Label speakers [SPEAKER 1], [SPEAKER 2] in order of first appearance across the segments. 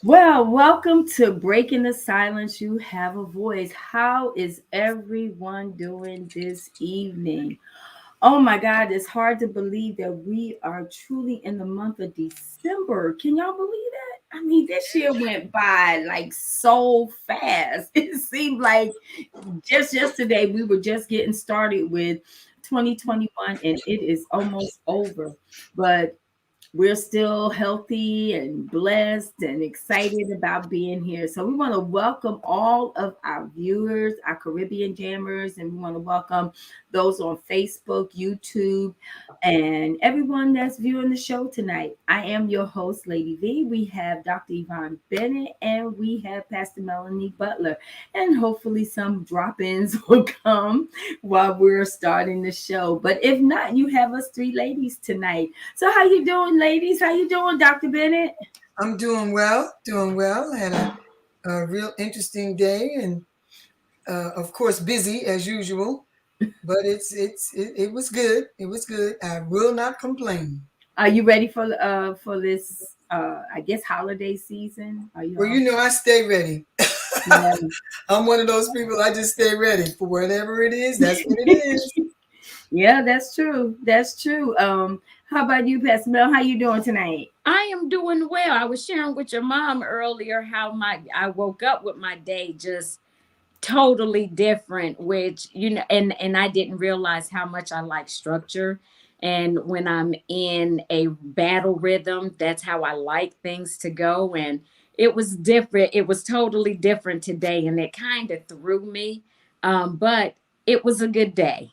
[SPEAKER 1] Well, welcome to Breaking the Silence. You have a voice. How is everyone doing this evening? Oh my God, it's hard to believe that we are truly in the month of December. Can y'all believe that? I mean, this year went by like so fast. It seemed like just yesterday we were just getting started with 2021 and it is almost over. But we're still healthy and blessed and excited about being here. So we want to welcome all of our viewers, our Caribbean jammers, and we want to welcome those on Facebook, YouTube, and everyone that's viewing the show tonight. I am your host, Lady V. We have Dr. Yvonne Bennett and we have Pastor Melanie Butler. And hopefully some drop-ins will come while we're starting the show. But if not, you have us three ladies tonight. So how you doing, ladies? How you doing, Dr. Bennett?
[SPEAKER 2] I'm doing well, doing well. Had a real interesting day, and of course busy as usual. But it was good. It was good. I will not complain.
[SPEAKER 1] Are you ready for this I guess holiday season? Are you
[SPEAKER 2] Well,
[SPEAKER 1] all
[SPEAKER 2] I stay ready.
[SPEAKER 1] yeah.
[SPEAKER 2] I'm one of those people. I just stay ready for whatever it is. That's what it is.
[SPEAKER 1] Yeah, that's true. That's true. How about you, Pastor Mel? How you doing tonight?
[SPEAKER 3] I am doing well. I was sharing with your mom earlier how my I woke up with my day just totally different, which and I didn't realize how much I like structure. And when I'm in a battle rhythm, that's how I like things to go. And it was different. It was totally different today, and it kind of threw me. But it was a good day.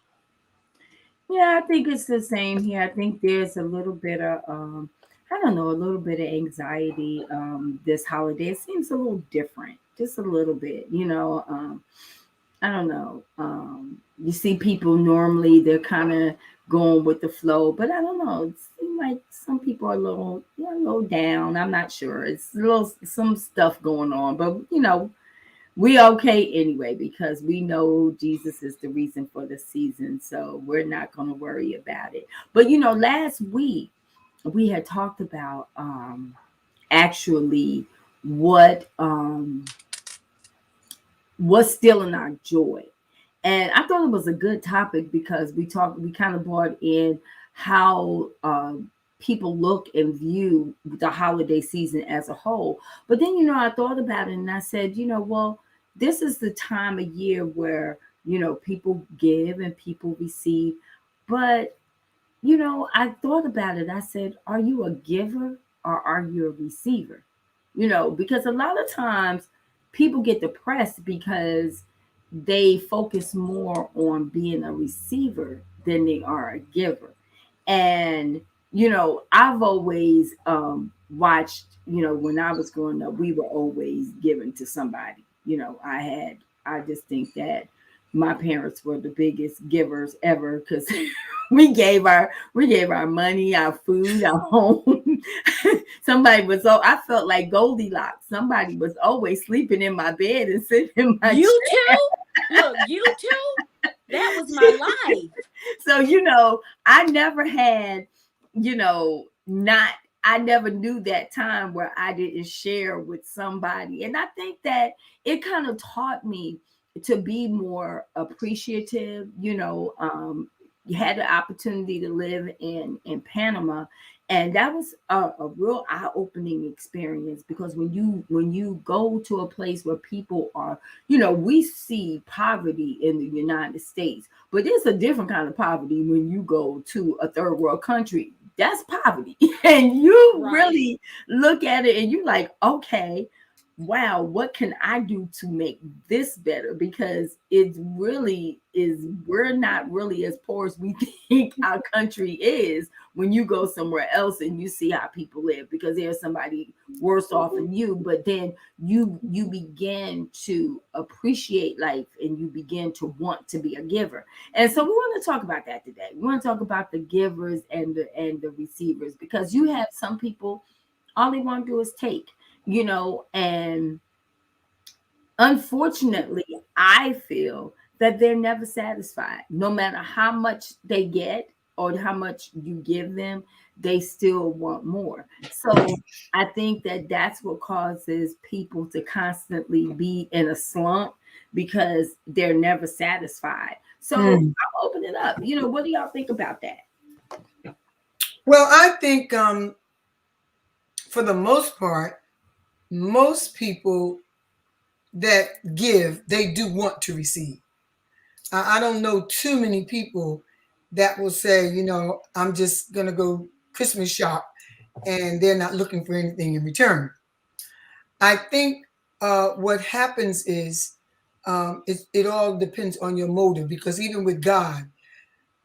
[SPEAKER 1] Yeah, I think it's the same here. I think there's a little bit of I don't know, a little bit of anxiety this holiday. It seems a little different, just a little bit, I don't know. You see people normally they're kind of going with the flow, but I don't know. It seems like some people are a little down. I'm not sure. It's a little some stuff going on, but we okay anyway because we know Jesus is the reason for the season, so we're not going to worry about it. But last week we had talked about actually what what's stealing our joy. And I thought it was a good topic because we kind of brought in how people look and view the holiday season as a whole. But then, I thought about it and I said, well, this is the time of year where, people give and people receive. But, I thought about it. I said, are you a giver or are you a receiver? Because a lot of times people get depressed because they focus more on being a receiver than they are a giver. And I've always watched, when I was growing up, we were always giving to somebody. I just think that my parents were the biggest givers ever because we gave our money, our food, our home. Somebody was I felt like Goldilocks. Somebody was always sleeping in my bed and sitting in my
[SPEAKER 3] You
[SPEAKER 1] chair.
[SPEAKER 3] too? Look, you too? That was my life.
[SPEAKER 1] So I never had, not I never knew that time where I didn't share with somebody. And I think that it kind of taught me to be more appreciative. You had the opportunity to live in Panama, and that was a real eye-opening experience because when you go to a place where people are, we see poverty in the United States, but there's a different kind of poverty when you go to a third world country. That's poverty. And you
[SPEAKER 3] Right.
[SPEAKER 1] really look at it and you're like, okay, wow, what can I do to make this better? Because it really is, we're not really as poor as we think our country is when you go somewhere else and you see how people live because there's somebody worse off than you. But then you begin to appreciate life and you begin to want to be a giver. And so we want to talk about that today. We want to talk about the givers and the receivers because you have some people all they want to do is take, and unfortunately, I feel that they're never satisfied. No matter how much they get or how much you give them, they still want more. So I think that that's what causes people to constantly be in a slump because they're never satisfied. So
[SPEAKER 2] Mm.
[SPEAKER 1] I'll open it up. What do y'all think about that?
[SPEAKER 2] Well, I think for the most part, most people that give, they do want to receive. I don't know too many people that will say, I'm just going to go Christmas shop and they're not looking for anything in return. I think what happens is it all depends on your motive, because even with God,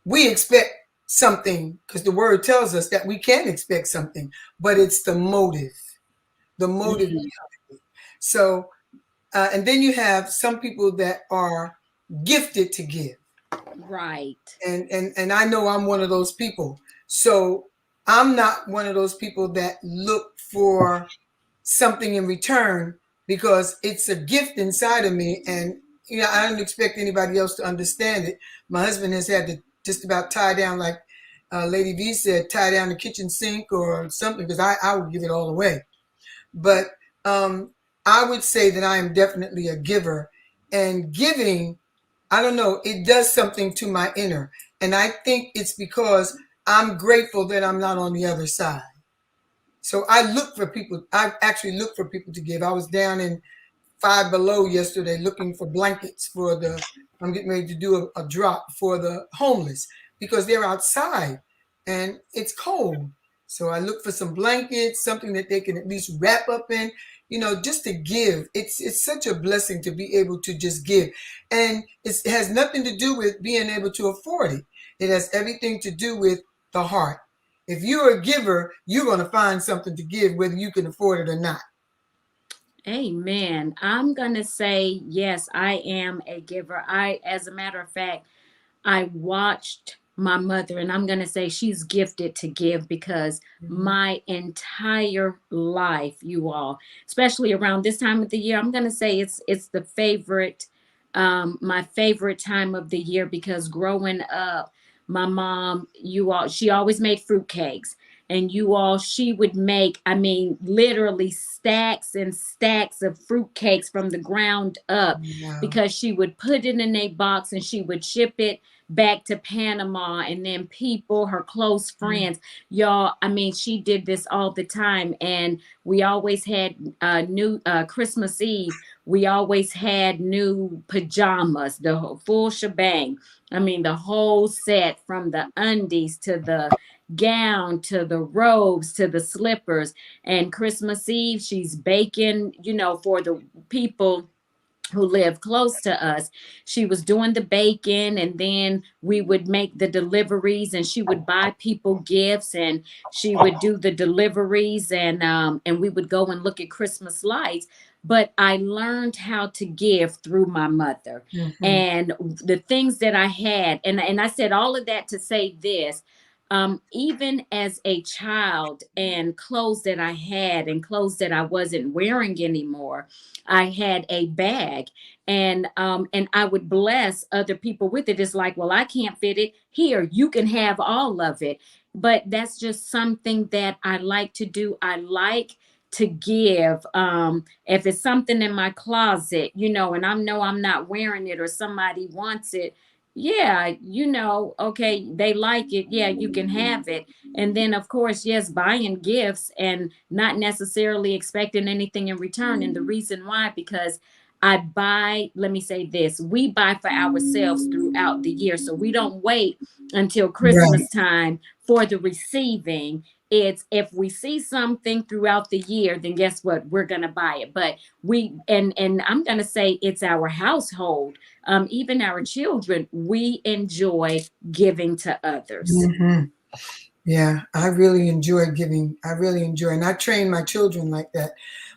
[SPEAKER 2] we expect something because the word tells us that we can expect something, but it's the motive
[SPEAKER 1] Mm,
[SPEAKER 2] behind it. So, and then you have some people that are gifted to give.
[SPEAKER 3] Right.
[SPEAKER 2] And I know I'm one of those people. So I'm not one of those people that look for something in return, because it's a gift inside of me, and I don't expect anybody else to understand it. My husband has had to just about tie down, like Lady V said, tie down the kitchen sink or something, because I would give it all away. But um, I would say that I am definitely a giver, and giving, I don't know, it does something to my inner, and I think it's because I'm grateful that I'm not on the other side. So I look for people. I actually look for people to give. I was down in Five Below yesterday looking for blankets for I'm getting ready to do a drop for the homeless, because they're outside and it's cold. So I look for some blankets, something that they can at least wrap up in, just to give. It's such a blessing to be able to just give. And it has nothing to do with being able to afford it. It has everything to do with the heart. If you're a giver, you're going to find something to give, whether you can afford it or not.
[SPEAKER 3] Amen. I'm going to say, yes, I am a giver. As a matter of fact, I watched my mother, and I'm going to say she's gifted to give, because
[SPEAKER 2] Mhm.
[SPEAKER 3] my entire life, you all, especially around this time of the year, I'm going to say it's the favorite, my favorite time of the year, because growing up, my mom, you all, she always made fruit cakes. And you all, she would make, I mean, literally stacks and stacks of fruit cakes from the ground up,
[SPEAKER 2] Wow.
[SPEAKER 3] because she would put it in a box and she would ship it back to Panama, and then people, her close
[SPEAKER 2] Mm.
[SPEAKER 3] friends, y'all. I mean, she did this all the time, and we always had new Christmas Eve. We always had new pajamas, the full shebang. I mean, the whole set, from the undies to the gown to the robes to the slippers. And Christmas Eve, she's baking, for the people who lived close to us. She was doing the baking, and then we would make the deliveries, and she would buy people gifts, and she would do the deliveries, and we would go and look at Christmas lights. But I learned how to give through my mother,
[SPEAKER 2] Mhm.
[SPEAKER 3] and the things that I had, and I said all of that to say this. Even as a child, and clothes that I had and clothes that I wasn't wearing anymore, I had a bag, and I would bless other people with it. It's like, well, I can't fit it here. You can have all of it. But that's just something that I like to do. I like to give. If it's something in my closet, and I know I'm not wearing it, or somebody wants it, yeah, okay, they like it. Yeah, you can have it. And then, of course, yes, buying gifts and not necessarily expecting anything in return. And the reason why, because I buy, let me say this, we buy for ourselves throughout the year. So we don't wait until
[SPEAKER 2] Right.
[SPEAKER 3] Christmas time for the receiving. It's, if we see something throughout the year, then guess what? We're gonna buy it. But and I'm gonna say it's our household, even our children, we enjoy giving to others.
[SPEAKER 2] Hmm. Yeah, I really enjoy giving. I really enjoy, and I train my children like that.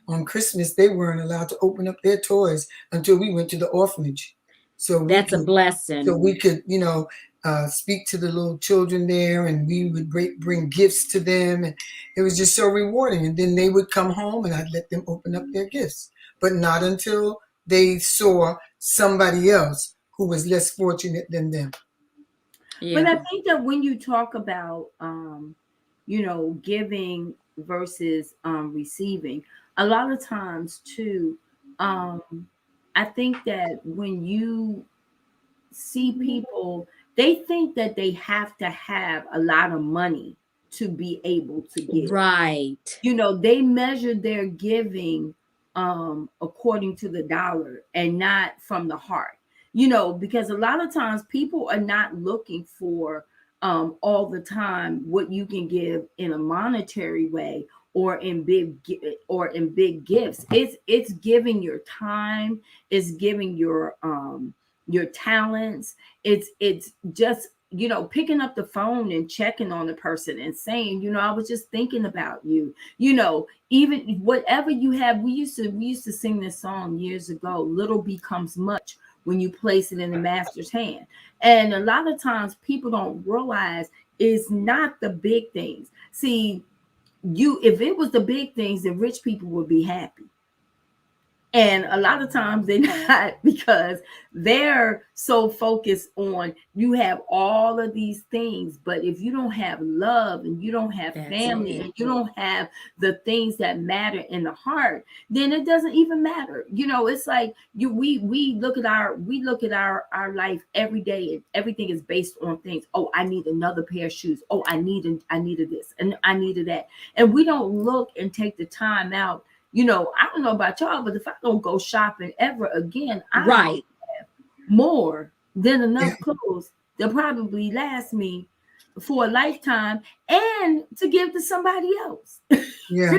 [SPEAKER 2] On Christmas, they weren't allowed to open up their toys until we went to the orphanage, so we
[SPEAKER 3] That's a
[SPEAKER 2] could,
[SPEAKER 3] blessing.
[SPEAKER 2] speak to the little children there, and we would bring gifts to them, and it was just so rewarding. And then they would come home, and I'd let them open up their gifts, but not until they saw somebody else who was less fortunate than them.
[SPEAKER 1] But
[SPEAKER 3] Yeah.
[SPEAKER 1] I think that when you talk about giving versus receiving. A lot of times too, um, I think that when you see people, they think that they have to have a lot of money to be able to give.
[SPEAKER 3] Right.
[SPEAKER 1] They measure their giving according to the dollar and not from the heart. Because a lot of times people are not looking for all the time what you can give in a monetary way or in big gifts. It's giving your time, it's giving your talents. It's just picking up the phone and checking on the person and saying, I was just thinking about you. Even whatever you have. We used to sing this song years ago, little becomes much when you place it in the master's hand. And a lot of times people don't realize it's not the big things. See, if it was the big things, then rich people would be happy. And a lot of times they're not, because they're so focused on, you have all of these things, but if you don't have love and you don't have
[SPEAKER 3] That's
[SPEAKER 1] family
[SPEAKER 3] it.
[SPEAKER 1] and you don't have the things that matter in the heart, then it doesn't even matter. It's like we look at our life every day, and everything is based on things. Oh, I need another pair of shoes. Oh, I needed this and I needed that. And we don't look and take the time out. I don't know about y'all, but if I don't go shopping ever again, I
[SPEAKER 3] Right.
[SPEAKER 1] more than
[SPEAKER 2] Yeah,
[SPEAKER 1] enough clothes that probably last me for a lifetime and to give to somebody else.
[SPEAKER 2] yeah,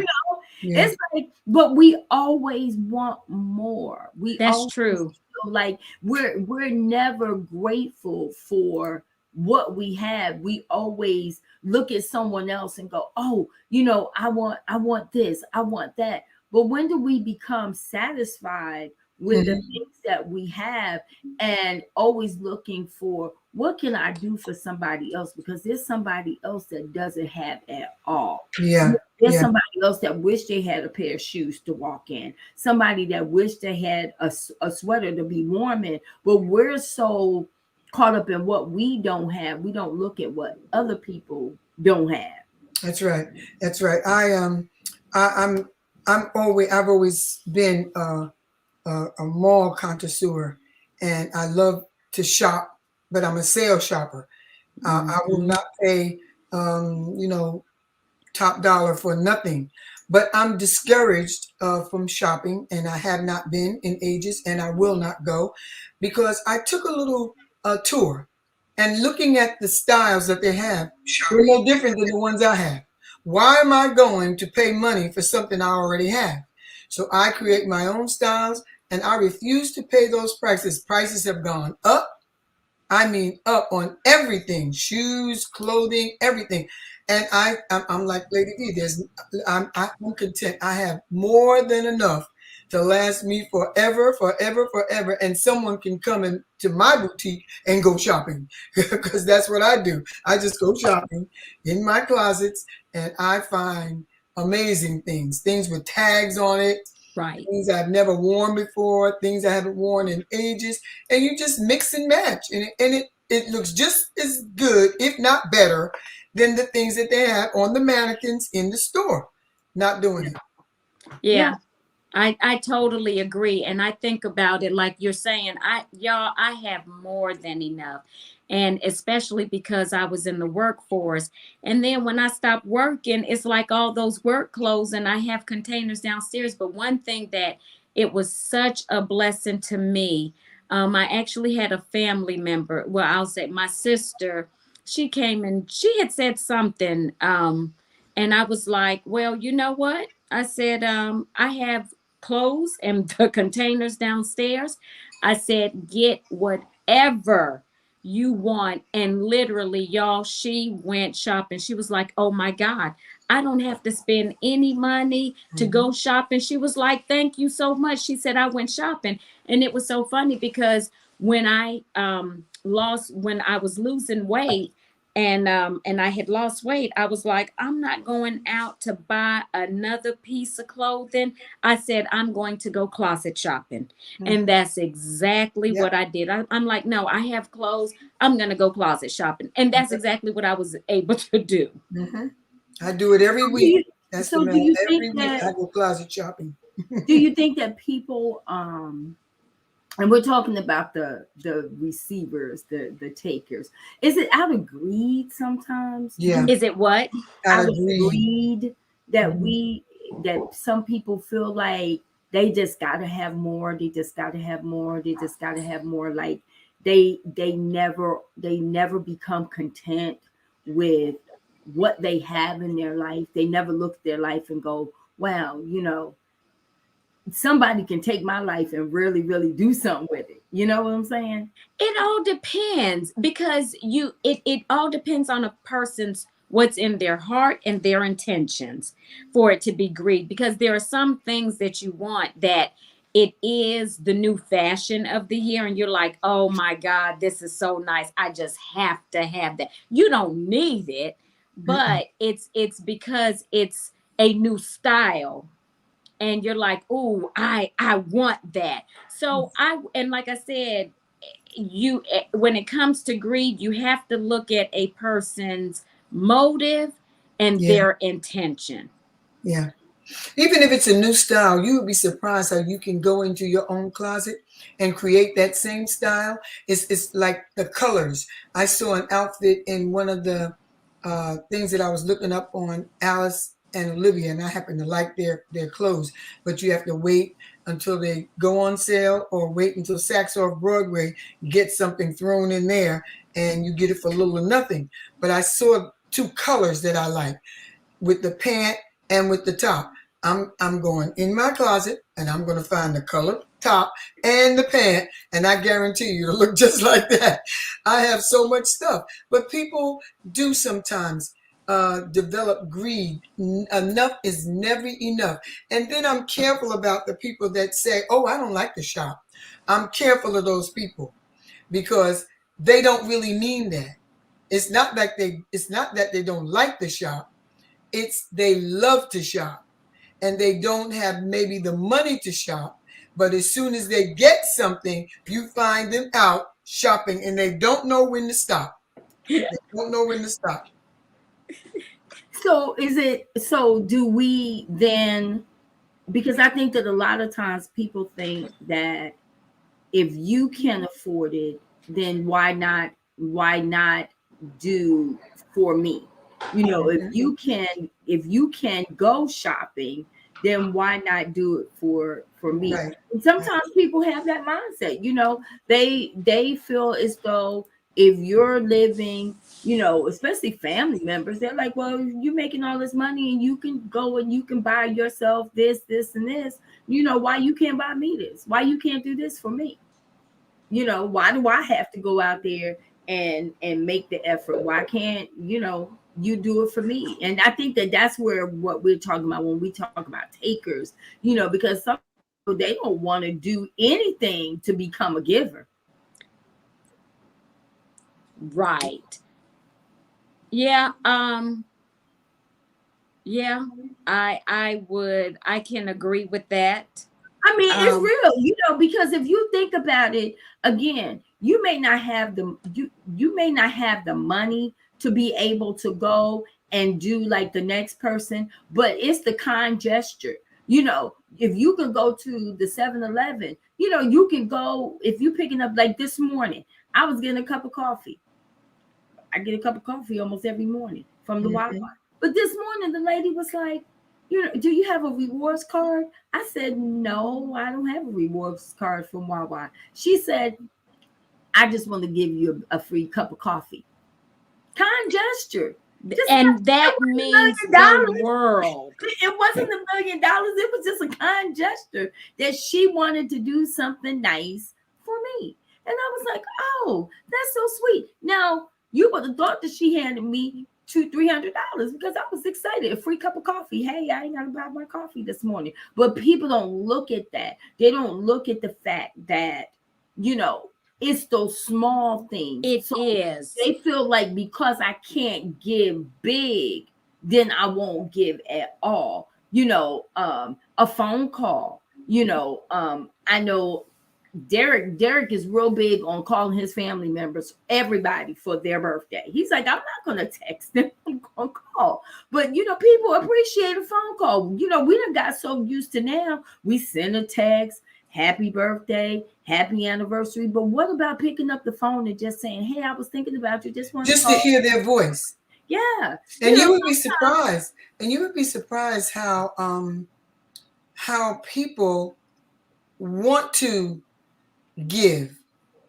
[SPEAKER 2] yeah.
[SPEAKER 1] It's like, but we always want more. We
[SPEAKER 3] That's
[SPEAKER 1] always
[SPEAKER 3] true.
[SPEAKER 1] feel like we're never grateful for what we have. We always look at someone else and go, oh, I want this, I want that. But when do we become satisfied with the
[SPEAKER 2] Mhm.
[SPEAKER 1] things that we have, and always looking for what can I do for somebody else, because there's somebody else that doesn't have at all.
[SPEAKER 2] Yeah,
[SPEAKER 1] There's
[SPEAKER 2] yeah.
[SPEAKER 1] somebody else that wish they had a pair of shoes to walk in. Somebody that wish they had a sweater to be warm in. But we're so caught up in what we don't have. We don't look at what other people don't have.
[SPEAKER 2] That's right. That's right. I, I've always been a mall connoisseur, and I love to shop, but I'm a sales shopper. I will
[SPEAKER 3] Hmm.
[SPEAKER 2] not pay, you know, top dollar for nothing. But I'm discouraged from shopping, and I have not been in ages, and I will not go because I took a little tour, and looking at the styles that they have, they're no different than the ones I have. Why am I going to pay money for something I already have? So I create my own styles, and I refuse to pay those prices. Prices have gone up. I mean, up on everything, shoes, clothing, everything. And I'm like Lady D. I'm content. I have more than enough to last me forever, forever, forever. And someone can come into my boutique and go shopping because that's what I do. I just go shopping in my closets, and I find amazing things, things with tags on it,
[SPEAKER 3] Right.
[SPEAKER 2] things I've never worn before, things I haven't worn in ages, and you just mix and match, and it looks just as good, if not better, than the things that they have on the mannequins in the store. Not doing it.
[SPEAKER 1] Yeah.
[SPEAKER 3] Yeah. I totally agree. And I think about it like you're saying, I have more than enough. And especially because I was in the workforce. And then when I stopped working, it's like all those work clothes and I have containers downstairs. But one thing that it was such a blessing to me. I actually had a family member. Well, I'll say my sister, she came and she had said something. And I was like, well, you know what? I said, I have clothes and the containers downstairs. I said, get whatever you want. And literally, y'all, she went shopping. She was like, oh my God, I don't have to spend any money to
[SPEAKER 2] Mhm.
[SPEAKER 3] go shopping. She was like, thank you so much. She said, I went shopping. And it was so funny because when I when I was losing weight, and I had lost weight, I was like, I'm not going out to buy another piece of clothing. I said, I'm going to go closet shopping. And
[SPEAKER 2] Mhm.
[SPEAKER 3] that's exactly
[SPEAKER 2] Yep.
[SPEAKER 3] what I did. I'm like, no, I have clothes. I'm going to go closet shopping. And that's exactly what I was able to do.
[SPEAKER 2] Mhm. I do it every
[SPEAKER 1] Do
[SPEAKER 2] week.
[SPEAKER 1] you,
[SPEAKER 2] That's the
[SPEAKER 1] so do
[SPEAKER 2] mail.
[SPEAKER 1] you
[SPEAKER 2] Every
[SPEAKER 1] think
[SPEAKER 2] week
[SPEAKER 1] that
[SPEAKER 2] I go closet shopping.
[SPEAKER 1] people and we're talking about the receivers, the takers. Is it out of greed sometimes?
[SPEAKER 2] Yeah,
[SPEAKER 3] Is it what?
[SPEAKER 2] out
[SPEAKER 1] Out
[SPEAKER 2] of
[SPEAKER 1] of
[SPEAKER 2] greed.
[SPEAKER 1] greed that
[SPEAKER 2] Mhm.
[SPEAKER 1] some people feel like they just gotta have more, they just gotta have more, they just gotta have more. Like they never become content with what they have in their life. They never look at their life and go, wow, somebody can take my life and really, really do something with it. You know what I'm saying?
[SPEAKER 3] It all depends because it all depends on a person's what's in their heart and their intentions for it to be greed, because there are some things that you want that it is the new fashion of the year and you're like, "Oh my god, this is so nice. I just have to have that." You don't need it,
[SPEAKER 2] Mm-mm.
[SPEAKER 3] but it's because it's a new style and you're like, "Oh, I want that." So I and like I said, you when it comes to greed, you have to look at a person's motive and
[SPEAKER 2] Yeah,
[SPEAKER 3] their intention.
[SPEAKER 2] yeah. Even if it's a new style, you would be surprised how you can go into your own closet and create that same style. It's like the colors. I saw an outfit in one of the things that I was looking up on Alice and Olivia, and I happen to like their clothes, but you have to wait until they go on sale or wait until Saks Off Broadway gets something thrown in there and you get it for little or nothing. But I saw two colors that I like with the pant and with the top. I'm going in my closet and I'm going to find the color top and the pant, and I guarantee you it'll look just like that. I have so much stuff, but people do sometimes develop greed. Enough is never enough, and then I'm careful about the people that say, "Oh, I don't like to shop." I'm careful of those people because they don't really mean that. It's not like they. It's not that they don't like to shop, it's they love to shop and they don't have maybe the money to shop. But as soon as they get something, you find them out shopping and they don't know when to stop. They don't know when to stop.
[SPEAKER 1] So do we then, because I think that a lot of times people think that if you can afford it, then why not do for me? If
[SPEAKER 2] Mhm.
[SPEAKER 1] you can go shopping, then why not do it for me?
[SPEAKER 2] Right,
[SPEAKER 1] And
[SPEAKER 2] right.
[SPEAKER 1] sometimes people have that mindset. They feel as though if you're living, especially family members, they're like, well, you're making all this money and you can go and you can buy yourself this and this. Why you can't buy me this? Why you can't do this for me? Why do I have to go out there and make the effort? Why can't you do it for me? And I think that that's where what we're talking about when we talk about takers, because some people, they don't want to do anything to become a giver.
[SPEAKER 3] Right. Yeah, yeah. I can agree with that.
[SPEAKER 1] I mean, it's
[SPEAKER 3] Um
[SPEAKER 1] real, because if you think about it, again, you may not have the money to be able to go and do like the next person, but it's the kind gesture. If you can go to the 7-Eleven, you can go if you picking up like this morning. I was getting a cup of coffee. I get a cup of coffee almost every morning from the Wawa.
[SPEAKER 2] Mhm.
[SPEAKER 1] But this morning, the lady was like, do you have a rewards card? I said, no, I don't have a rewards card from Wawa. She said, I just want to give you a free cup of coffee. Kind gesture. Just
[SPEAKER 3] and
[SPEAKER 1] it
[SPEAKER 3] that
[SPEAKER 1] wasn't
[SPEAKER 3] means
[SPEAKER 1] a million
[SPEAKER 3] the
[SPEAKER 1] dollars.
[SPEAKER 3] world.
[SPEAKER 1] It wasn't $1 million. It was just a kind gesture that she wanted to do something nice for me. And I was like, oh, that's so sweet. Now, you would have thought that she handed me $200-300 because I was excited. A free cup of coffee. Hey, I ain't got to buy my coffee this morning. But people don't look at that. They don't look at the fact that, you know, it's those small things.
[SPEAKER 3] It
[SPEAKER 1] So
[SPEAKER 3] is.
[SPEAKER 1] they feel like because I can't give big, then I won't give at all. A phone call. I know Derek is real big on calling his family members, everybody, for their birthday. He's like, I'm not gonna text them, I'm gonna call. But people appreciate a phone call. We done got so used to now. We send a text, happy birthday, happy anniversary. But what about picking up the phone and just saying, hey, I was thinking about you, just want to
[SPEAKER 2] Just to
[SPEAKER 1] call?
[SPEAKER 2] hear their voice.
[SPEAKER 1] Yeah.
[SPEAKER 2] And you would be surprised. And you would be surprised how people want to give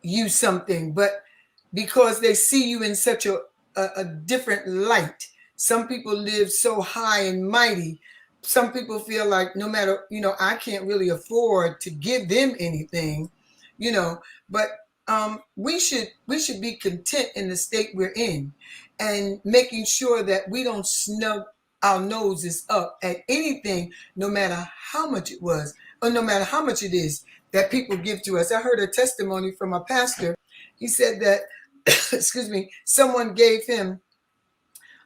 [SPEAKER 2] you something, but because they see you in such a different light. Some people live so high and mighty. Some people feel like no matter, I can't really afford to give them anything, you know, but we should be content in the state we're in, and making sure that we don't snub our noses up at anything, no matter how much it was, or no matter how much it is that people give to us. I heard a testimony from a pastor. He said that, excuse me, someone gave him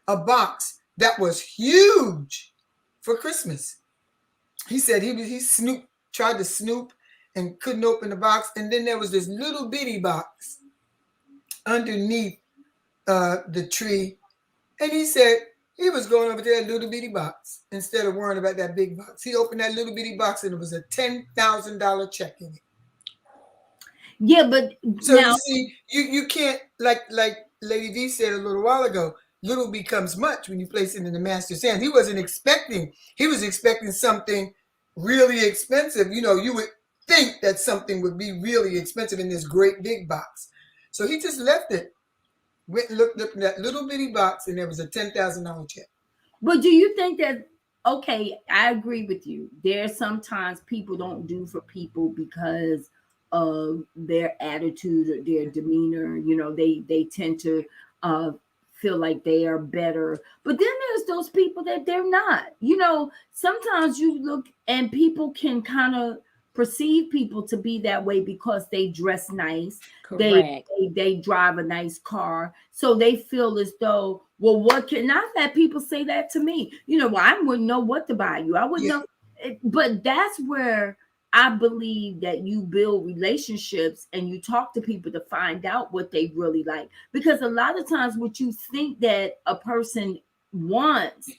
[SPEAKER 2] a box that was huge for Christmas. He said he tried to snoop and couldn't open the box, and then there was this little bitty box underneath the tree, and he said he was going over to that little bitty box instead of worrying about that big box. He opened that little bitty box, and it was a $10,000 check in it.
[SPEAKER 1] Yeah, but
[SPEAKER 2] so now, you see, you can't, like Lady V said a little while ago, little becomes much when you place it in the master's hand. He was expecting something really expensive. You would think that something would be really expensive in this great big box. So he just left it, went and looked in that little bitty box, and there was a $10,000 check.
[SPEAKER 1] But do you think that, okay, I agree with you. There's sometimes people don't do for people because of their attitude or their demeanor. They tend to uh, feel like they are better. But then there's those people that they're not. Sometimes you look and people can kind of perceive people to be that way because they dress nice.
[SPEAKER 3] Correct.
[SPEAKER 1] They drive a nice car, so they feel as though, well, what can, I've had people say that to me, well, I wouldn't know what to buy you, I wouldn't know. But that's where I believe that you build relationships and you talk to people to find out what they really like, because a lot of times what you think that a person wants,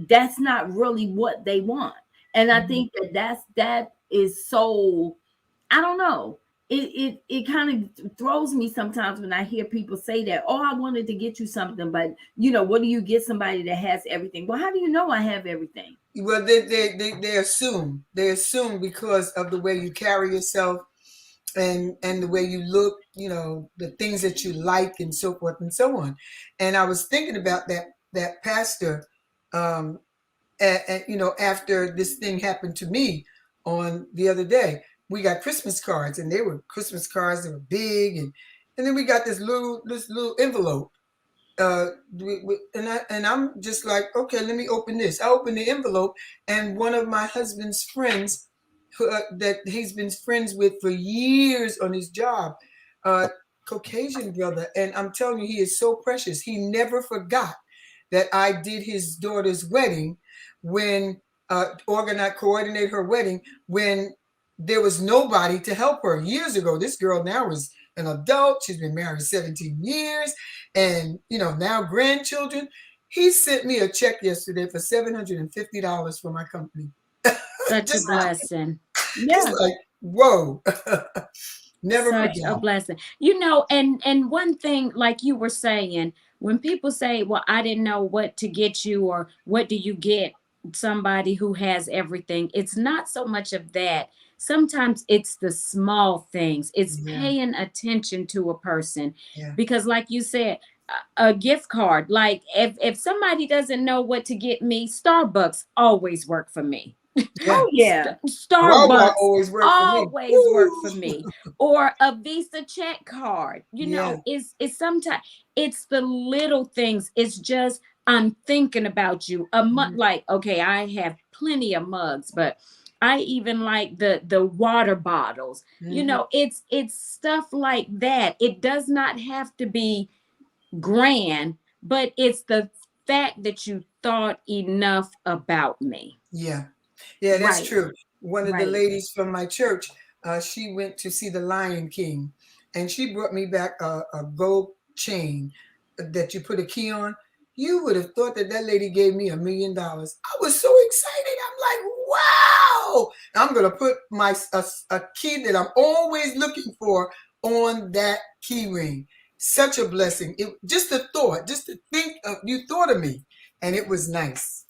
[SPEAKER 1] that's not really what they want. And I think that is so, I don't know. It kind of throws me sometimes when I hear people say that, oh, I wanted to get you something, but what do you get somebody that has everything? Well, how do you know I have everything?
[SPEAKER 2] Well, they assume because of the way you carry yourself, and the way you look, the things that you like, and so forth and so on. And I was thinking about that pastor, after this thing happened to me on the other day. We got Christmas cards, and they were Christmas cards. They were big, and then we got this little envelope. And I'm just like, okay, let me open this. I opened the envelope, and one of my husband's friends, that he's been friends with for years on his job, Caucasian brother, and I'm telling you, he is so precious. He never forgot that I did his daughter's wedding, when coordinate her wedding, when there was nobody to help her years ago. This girl now is an adult. She's been married 17 years, and now grandchildren. He sent me a check yesterday for $750 for my company.
[SPEAKER 3] Such a blessing.
[SPEAKER 2] Just like, whoa. Never
[SPEAKER 3] Such
[SPEAKER 2] forget.
[SPEAKER 3] a blessing. And one thing, like you were saying, when people say, well, I didn't know what to get you, or what do you get somebody who has everything, it's not so much of that. Sometimes it's the small things. It's paying attention to a person. Because like you said, a gift card, like if somebody doesn't know what to get me, Starbucks always work for me.
[SPEAKER 1] Oh yeah,
[SPEAKER 3] Starbucks
[SPEAKER 2] always work
[SPEAKER 3] for me. Or a Visa check card. It's sometimes it's the little things. It's just, I'm thinking about you. A mug, like, okay, I have plenty of mugs, but I even like the water bottles. It's stuff like that. It does not have to be grand, but it's the fact that you thought enough about me.
[SPEAKER 2] Yeah, that's true. One of the ladies from my church, she went to see the Lion King, and she brought me back a gold chain that you put a key on. You would have thought that that lady gave me $1 million. I was so excited. I'm like, wow! I'm gonna put a key that I'm always looking for on that key ring. Such a blessing. It just a thought, just to think of you thought of me, and it was nice.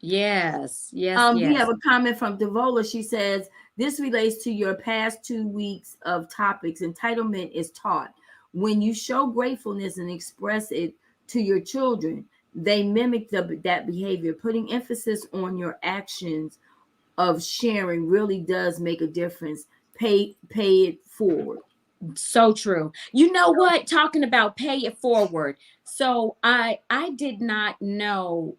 [SPEAKER 3] Yes, yes,
[SPEAKER 1] We have
[SPEAKER 3] yes.
[SPEAKER 1] a comment from Devola. She says, this relates to your past 2 weeks of topics. Entitlement is taught. When you show gratefulness and express it to your children, they mimic that behavior. Putting emphasis on your actions of sharing really does make a difference. Pay it forward.
[SPEAKER 3] So true. You know what? Talking about pay it forward. So I did not know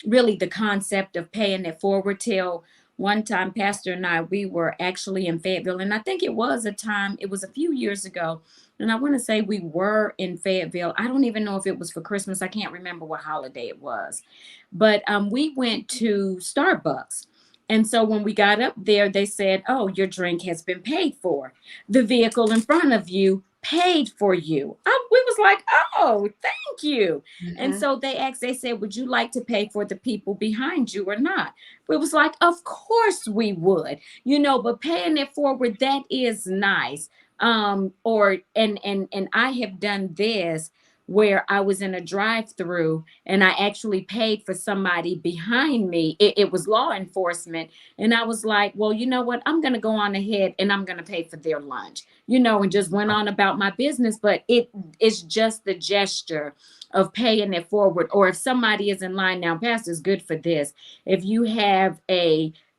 [SPEAKER 3] really the concept of paying it forward till one time Pastor and I we were actually in Fayetteville, and I think it was a few years ago, and I want to say we were in Fayetteville. I don't even know if it was for Christmas. I can't remember what holiday it was. But we went to Starbucks. And so when we got up there, they said, "Oh, your drink has been paid for. The vehicle in front of you paid for you." We was like, "Oh, thank you." And
[SPEAKER 2] Mhm.
[SPEAKER 3] so they said, "Would you like to pay for the people behind you or not?" We was like, "Of course we would." But paying it forward, that is nice. Or and I have done this where I was in a drive-through and I actually paid for somebody behind me. It was law enforcement. And I was like, well, you know what? I'm going to go on ahead and I'm going to pay for their lunch, and just went on about my business. But it's just the gesture of paying it forward. Or if somebody is in line now, Pastor's good for this. If you have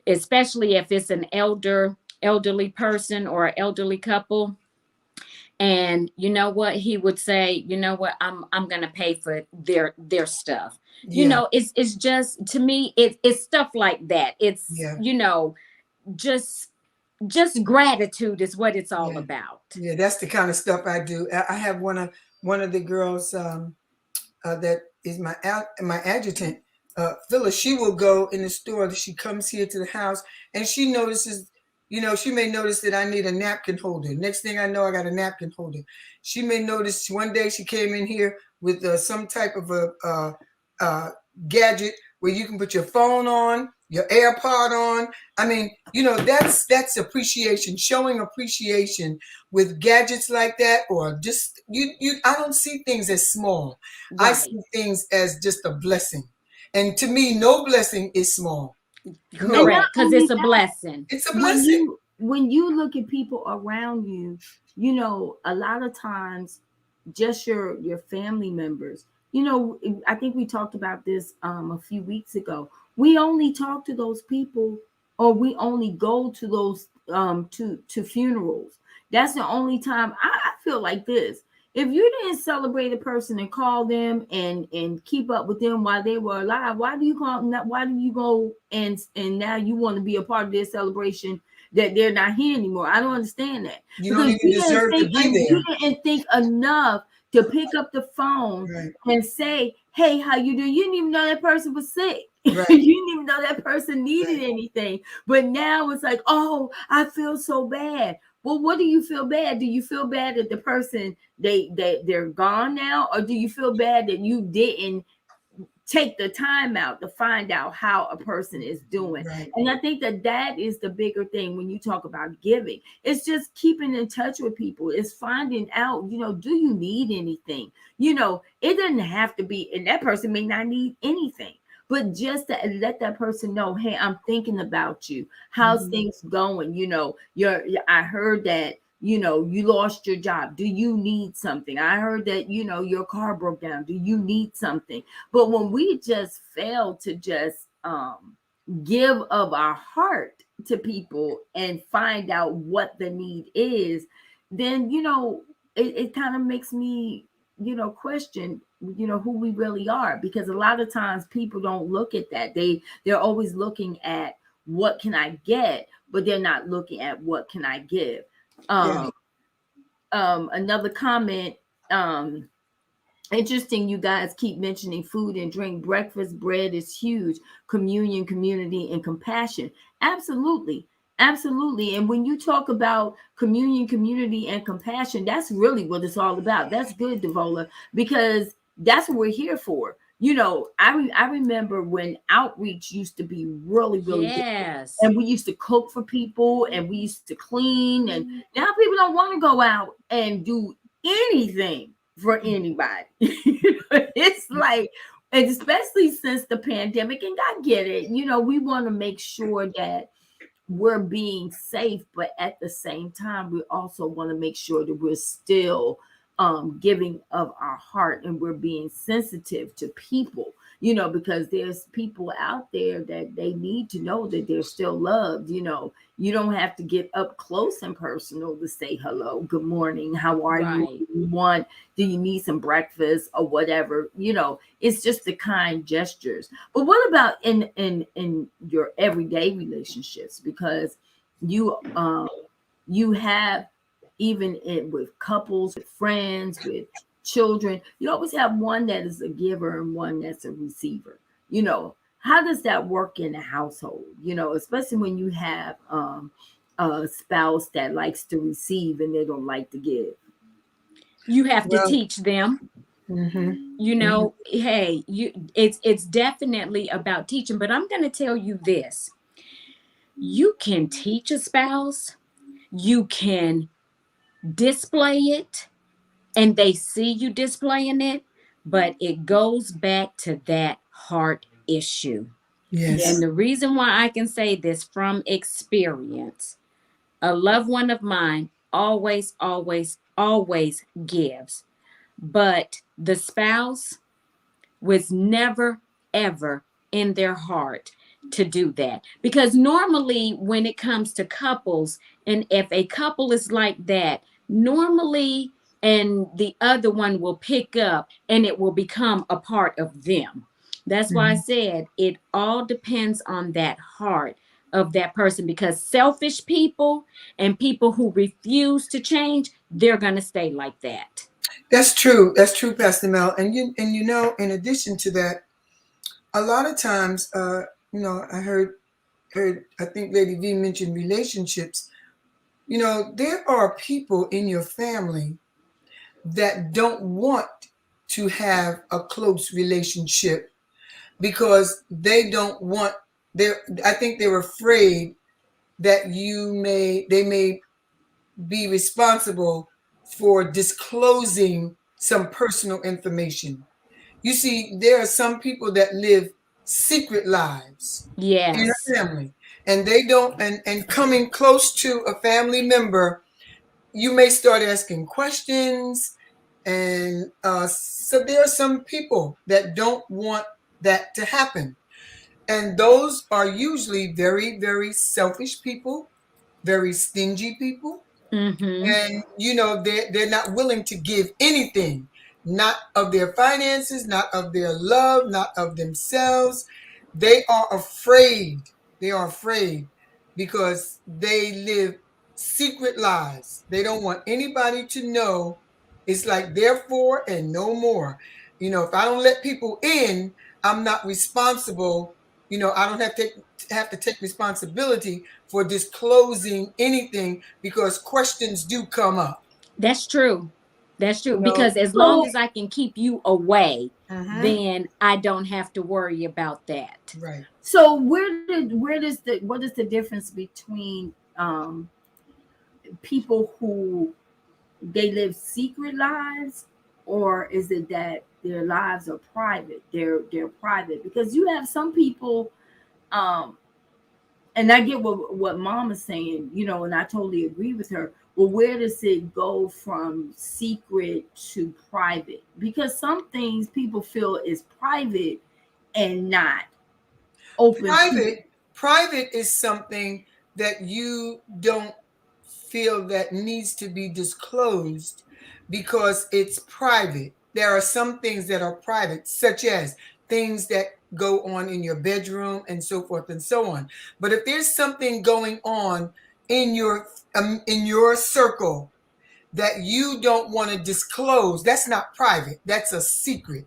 [SPEAKER 3] especially if it's an elderly person or an elderly couple, and you know what he would say, you know what, I'm gonna pay for their stuff.
[SPEAKER 2] Yeah,
[SPEAKER 3] It's just, to me, it's stuff like that. It's
[SPEAKER 2] yeah,
[SPEAKER 3] just just gratitude is what it's all
[SPEAKER 2] yeah,
[SPEAKER 3] about.
[SPEAKER 2] yeah. That's the kind of stuff I do. I have one of the girls that is my adjutant, Phyllis. She will go in the store. She comes here to the house, and she notices. She may notice that I need a napkin holder. Next thing I know, I got a napkin holder. She may notice one day she came in here with some type of a gadget where you can put your phone on, your AirPod on. I mean, that's appreciation, showing appreciation with gadgets like that, or just you. I don't see things as small. I
[SPEAKER 3] Right.
[SPEAKER 2] see things as just a blessing. And to me, no blessing is small.
[SPEAKER 1] And
[SPEAKER 2] No,
[SPEAKER 1] not
[SPEAKER 3] Correct, because
[SPEAKER 1] only
[SPEAKER 3] it's a blessing.
[SPEAKER 2] it's a
[SPEAKER 1] when
[SPEAKER 2] blessing.
[SPEAKER 1] you look at people around you, a lot of times just your family members, I think we talked about this a few weeks ago. We only talk to those people, or we only go to those to funerals. That's the only time. I feel like this. If you didn't celebrate a person and call them and keep up with them while they were alive, why do you call them? Why do you go and now you want to be a part of their celebration that they're not here anymore? I don't understand that,
[SPEAKER 2] You don't
[SPEAKER 1] because
[SPEAKER 2] even deserve to be
[SPEAKER 1] you
[SPEAKER 2] there.
[SPEAKER 1] didn't think enough to pick up the phone
[SPEAKER 2] Right,
[SPEAKER 1] and say, "Hey, how you doing?" You didn't even know that person was sick. You
[SPEAKER 2] right,
[SPEAKER 1] didn't even know that person needed
[SPEAKER 2] right.
[SPEAKER 1] anything. But now it's like, "Oh, I feel so bad." Well, what do you feel bad? Do you feel bad that the person they're gone now, or do you feel bad that you didn't take the time out to find out how a person is doing?
[SPEAKER 2] Right.
[SPEAKER 1] And I think that is the bigger thing when you talk about giving. It's just keeping in touch with people. It's finding out, do you need anything? It doesn't have to be, and that person may not need anything. But just to let that person know, hey, I'm thinking about you. How's
[SPEAKER 2] Mhm.
[SPEAKER 1] things going? I heard that you lost your job. Do you need something? I heard that your car broke down. Do you need something? But when we just fail to just give of our heart to people and find out what the need is, then it kind of makes me question who we really are, because a lot of times people don't look at that. They're always looking at what can I get, but they're not looking at what can I give.
[SPEAKER 2] Yeah,
[SPEAKER 1] um Another comment. Interesting, you guys keep mentioning food and drink. Breakfast bread is huge. Communion, community, and compassion. Absolutely. Absolutely. And when you talk about communion, community, and compassion, that's really what it's all about. That's good, Devola, because that's what we're here for. I remember when outreach used to be really, really big.
[SPEAKER 3] Yes.
[SPEAKER 1] And we used to cook for people and we used to clean. And now people don't want to go out and do anything for anybody. It's like, and especially since the pandemic, and I get it, we want to make sure that we're being safe, but at the same time, we also want to make sure that we're still giving of our heart and we're being sensitive to people, because there's people out there that they need to know that they're still loved. You don't have to get up close and personal to say hello, good morning, how are you?
[SPEAKER 3] Right.
[SPEAKER 1] Do you need some breakfast or whatever? It's just the kind gestures. But what about in your everyday relationships? Because you have, even with couples, with friends, with children, you always have one that is a giver and one that's a receiver. How does that work in a household? Especially when you have a spouse that likes to receive and they don't like to give.
[SPEAKER 3] You have to
[SPEAKER 2] Well,
[SPEAKER 3] teach them.
[SPEAKER 2] hmm
[SPEAKER 3] Hey, it's definitely about teaching, but I'm going to tell you this. You can teach a spouse, you can display it, and they see you displaying it, but it goes back to that heart issue.
[SPEAKER 1] Yeah.
[SPEAKER 3] And
[SPEAKER 2] yes.
[SPEAKER 3] the reason why I can say this from experience, a loved one of mine always, always, always gives, but the spouse was never, ever in their heart to do that. Because normally, when it comes to couples, and if a couple is like that, normally, and the other one will pick up and it will become a part of them. That's why I
[SPEAKER 2] Mhm.
[SPEAKER 3] said it all depends on that heart of that person, because selfish people and people who refuse to change, they're going to stay like that.
[SPEAKER 2] That's true. That's true, Pastor Mel. In addition to that, a lot of times, I heard I think Lady V mentioned relationships. There are people in your family that don't want to have a close relationship because they're I think they're afraid that they may be responsible for disclosing some personal information. You see, there are some people that live secret lives in
[SPEAKER 3] Yes.
[SPEAKER 2] a family, and they don't, and coming close to a family member, you may start asking questions. And so there are some people that don't want that to happen. And those are usually very, very selfish people, very stingy people,
[SPEAKER 3] Mm-hmm.
[SPEAKER 2] and they're not willing to give anything, not of their finances, not of their love, not of themselves. They are afraid because they live secret lives. They don't want anybody to know. It's like therefore and no more. If I don't let people in, I'm not responsible. I don't have to take responsibility for disclosing anything because questions do come up.
[SPEAKER 3] That's true. That's true.
[SPEAKER 2] You know.
[SPEAKER 3] Because as long
[SPEAKER 1] So,
[SPEAKER 3] as I can keep you away,
[SPEAKER 2] Hmm.
[SPEAKER 3] then I don't have to worry about that.
[SPEAKER 2] Right.
[SPEAKER 1] so what is the difference between people who they live secret lives, or is it that their lives are private? They're private, because you have some people, um and I get what mom is saying, and I totally agree with her. Well, where does it go from secret to private? Because some things people feel is private and not open to.
[SPEAKER 2] Private, private is something that you don't feel that needs to be disclosed because it's private. There are some things that are private, such as things that go on in your bedroom and so forth and so on. But if there's something going on in your circle that you don't want to disclose, that's not private. That's a secret.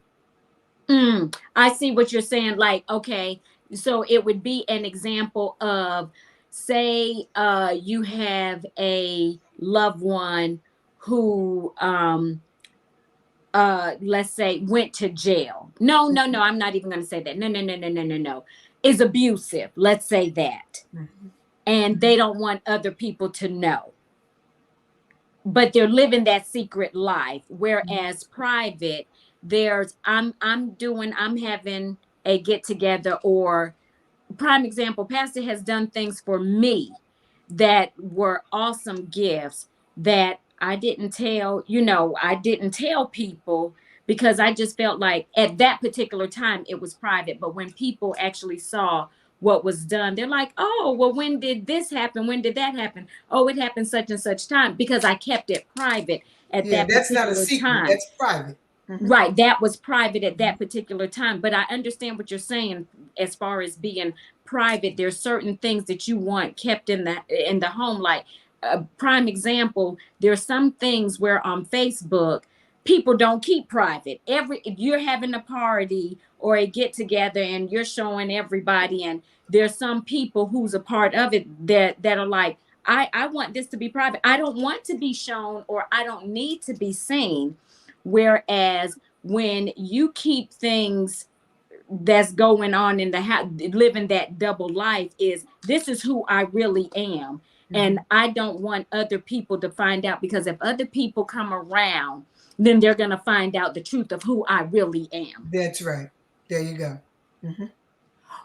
[SPEAKER 3] I see what you're saying. Like, okay, so it would be an example of say you have a loved one who let's say went to jail. No, I'm not even going to say that. No, is abusive, let's say that,
[SPEAKER 2] Mhm.
[SPEAKER 3] and they don't want other people to know, but they're living that secret life.
[SPEAKER 2] Mhm.
[SPEAKER 3] Whereas private, there's I'm having a get together, or prime example, pastor has done things for me that were awesome gifts that I didn't tell people, because I just felt like at that particular time it was private. But when people actually saw what was done, they're like, oh, well, when did this happen? When did that happen? Oh, it happened such and such time, because I kept it private at
[SPEAKER 2] Yeah,
[SPEAKER 3] that
[SPEAKER 2] that's not a
[SPEAKER 3] particular
[SPEAKER 2] secret.
[SPEAKER 3] time.
[SPEAKER 2] That's private. Hmm.
[SPEAKER 3] Right, that was private at
[SPEAKER 2] Hmm.
[SPEAKER 3] that particular time. But I understand what you're saying as far as being private. There's certain things that you want kept in the home. Like a prime example, there's some things where on Facebook people don't keep private. If you're having a party or a get together and you're showing everybody, and there's some people who's a part of it that are like, I want this to be private. I don't want to be shown, or I don't need to be seen. Whereas when you keep things that's going on in the house, living that double life, is this is who I really am. And
[SPEAKER 2] Hmm.
[SPEAKER 3] I don't want other people to find out, because if other people come around, then they're going to find out the truth of who I really am.
[SPEAKER 2] That's right. There you go. Hmm. Yeah.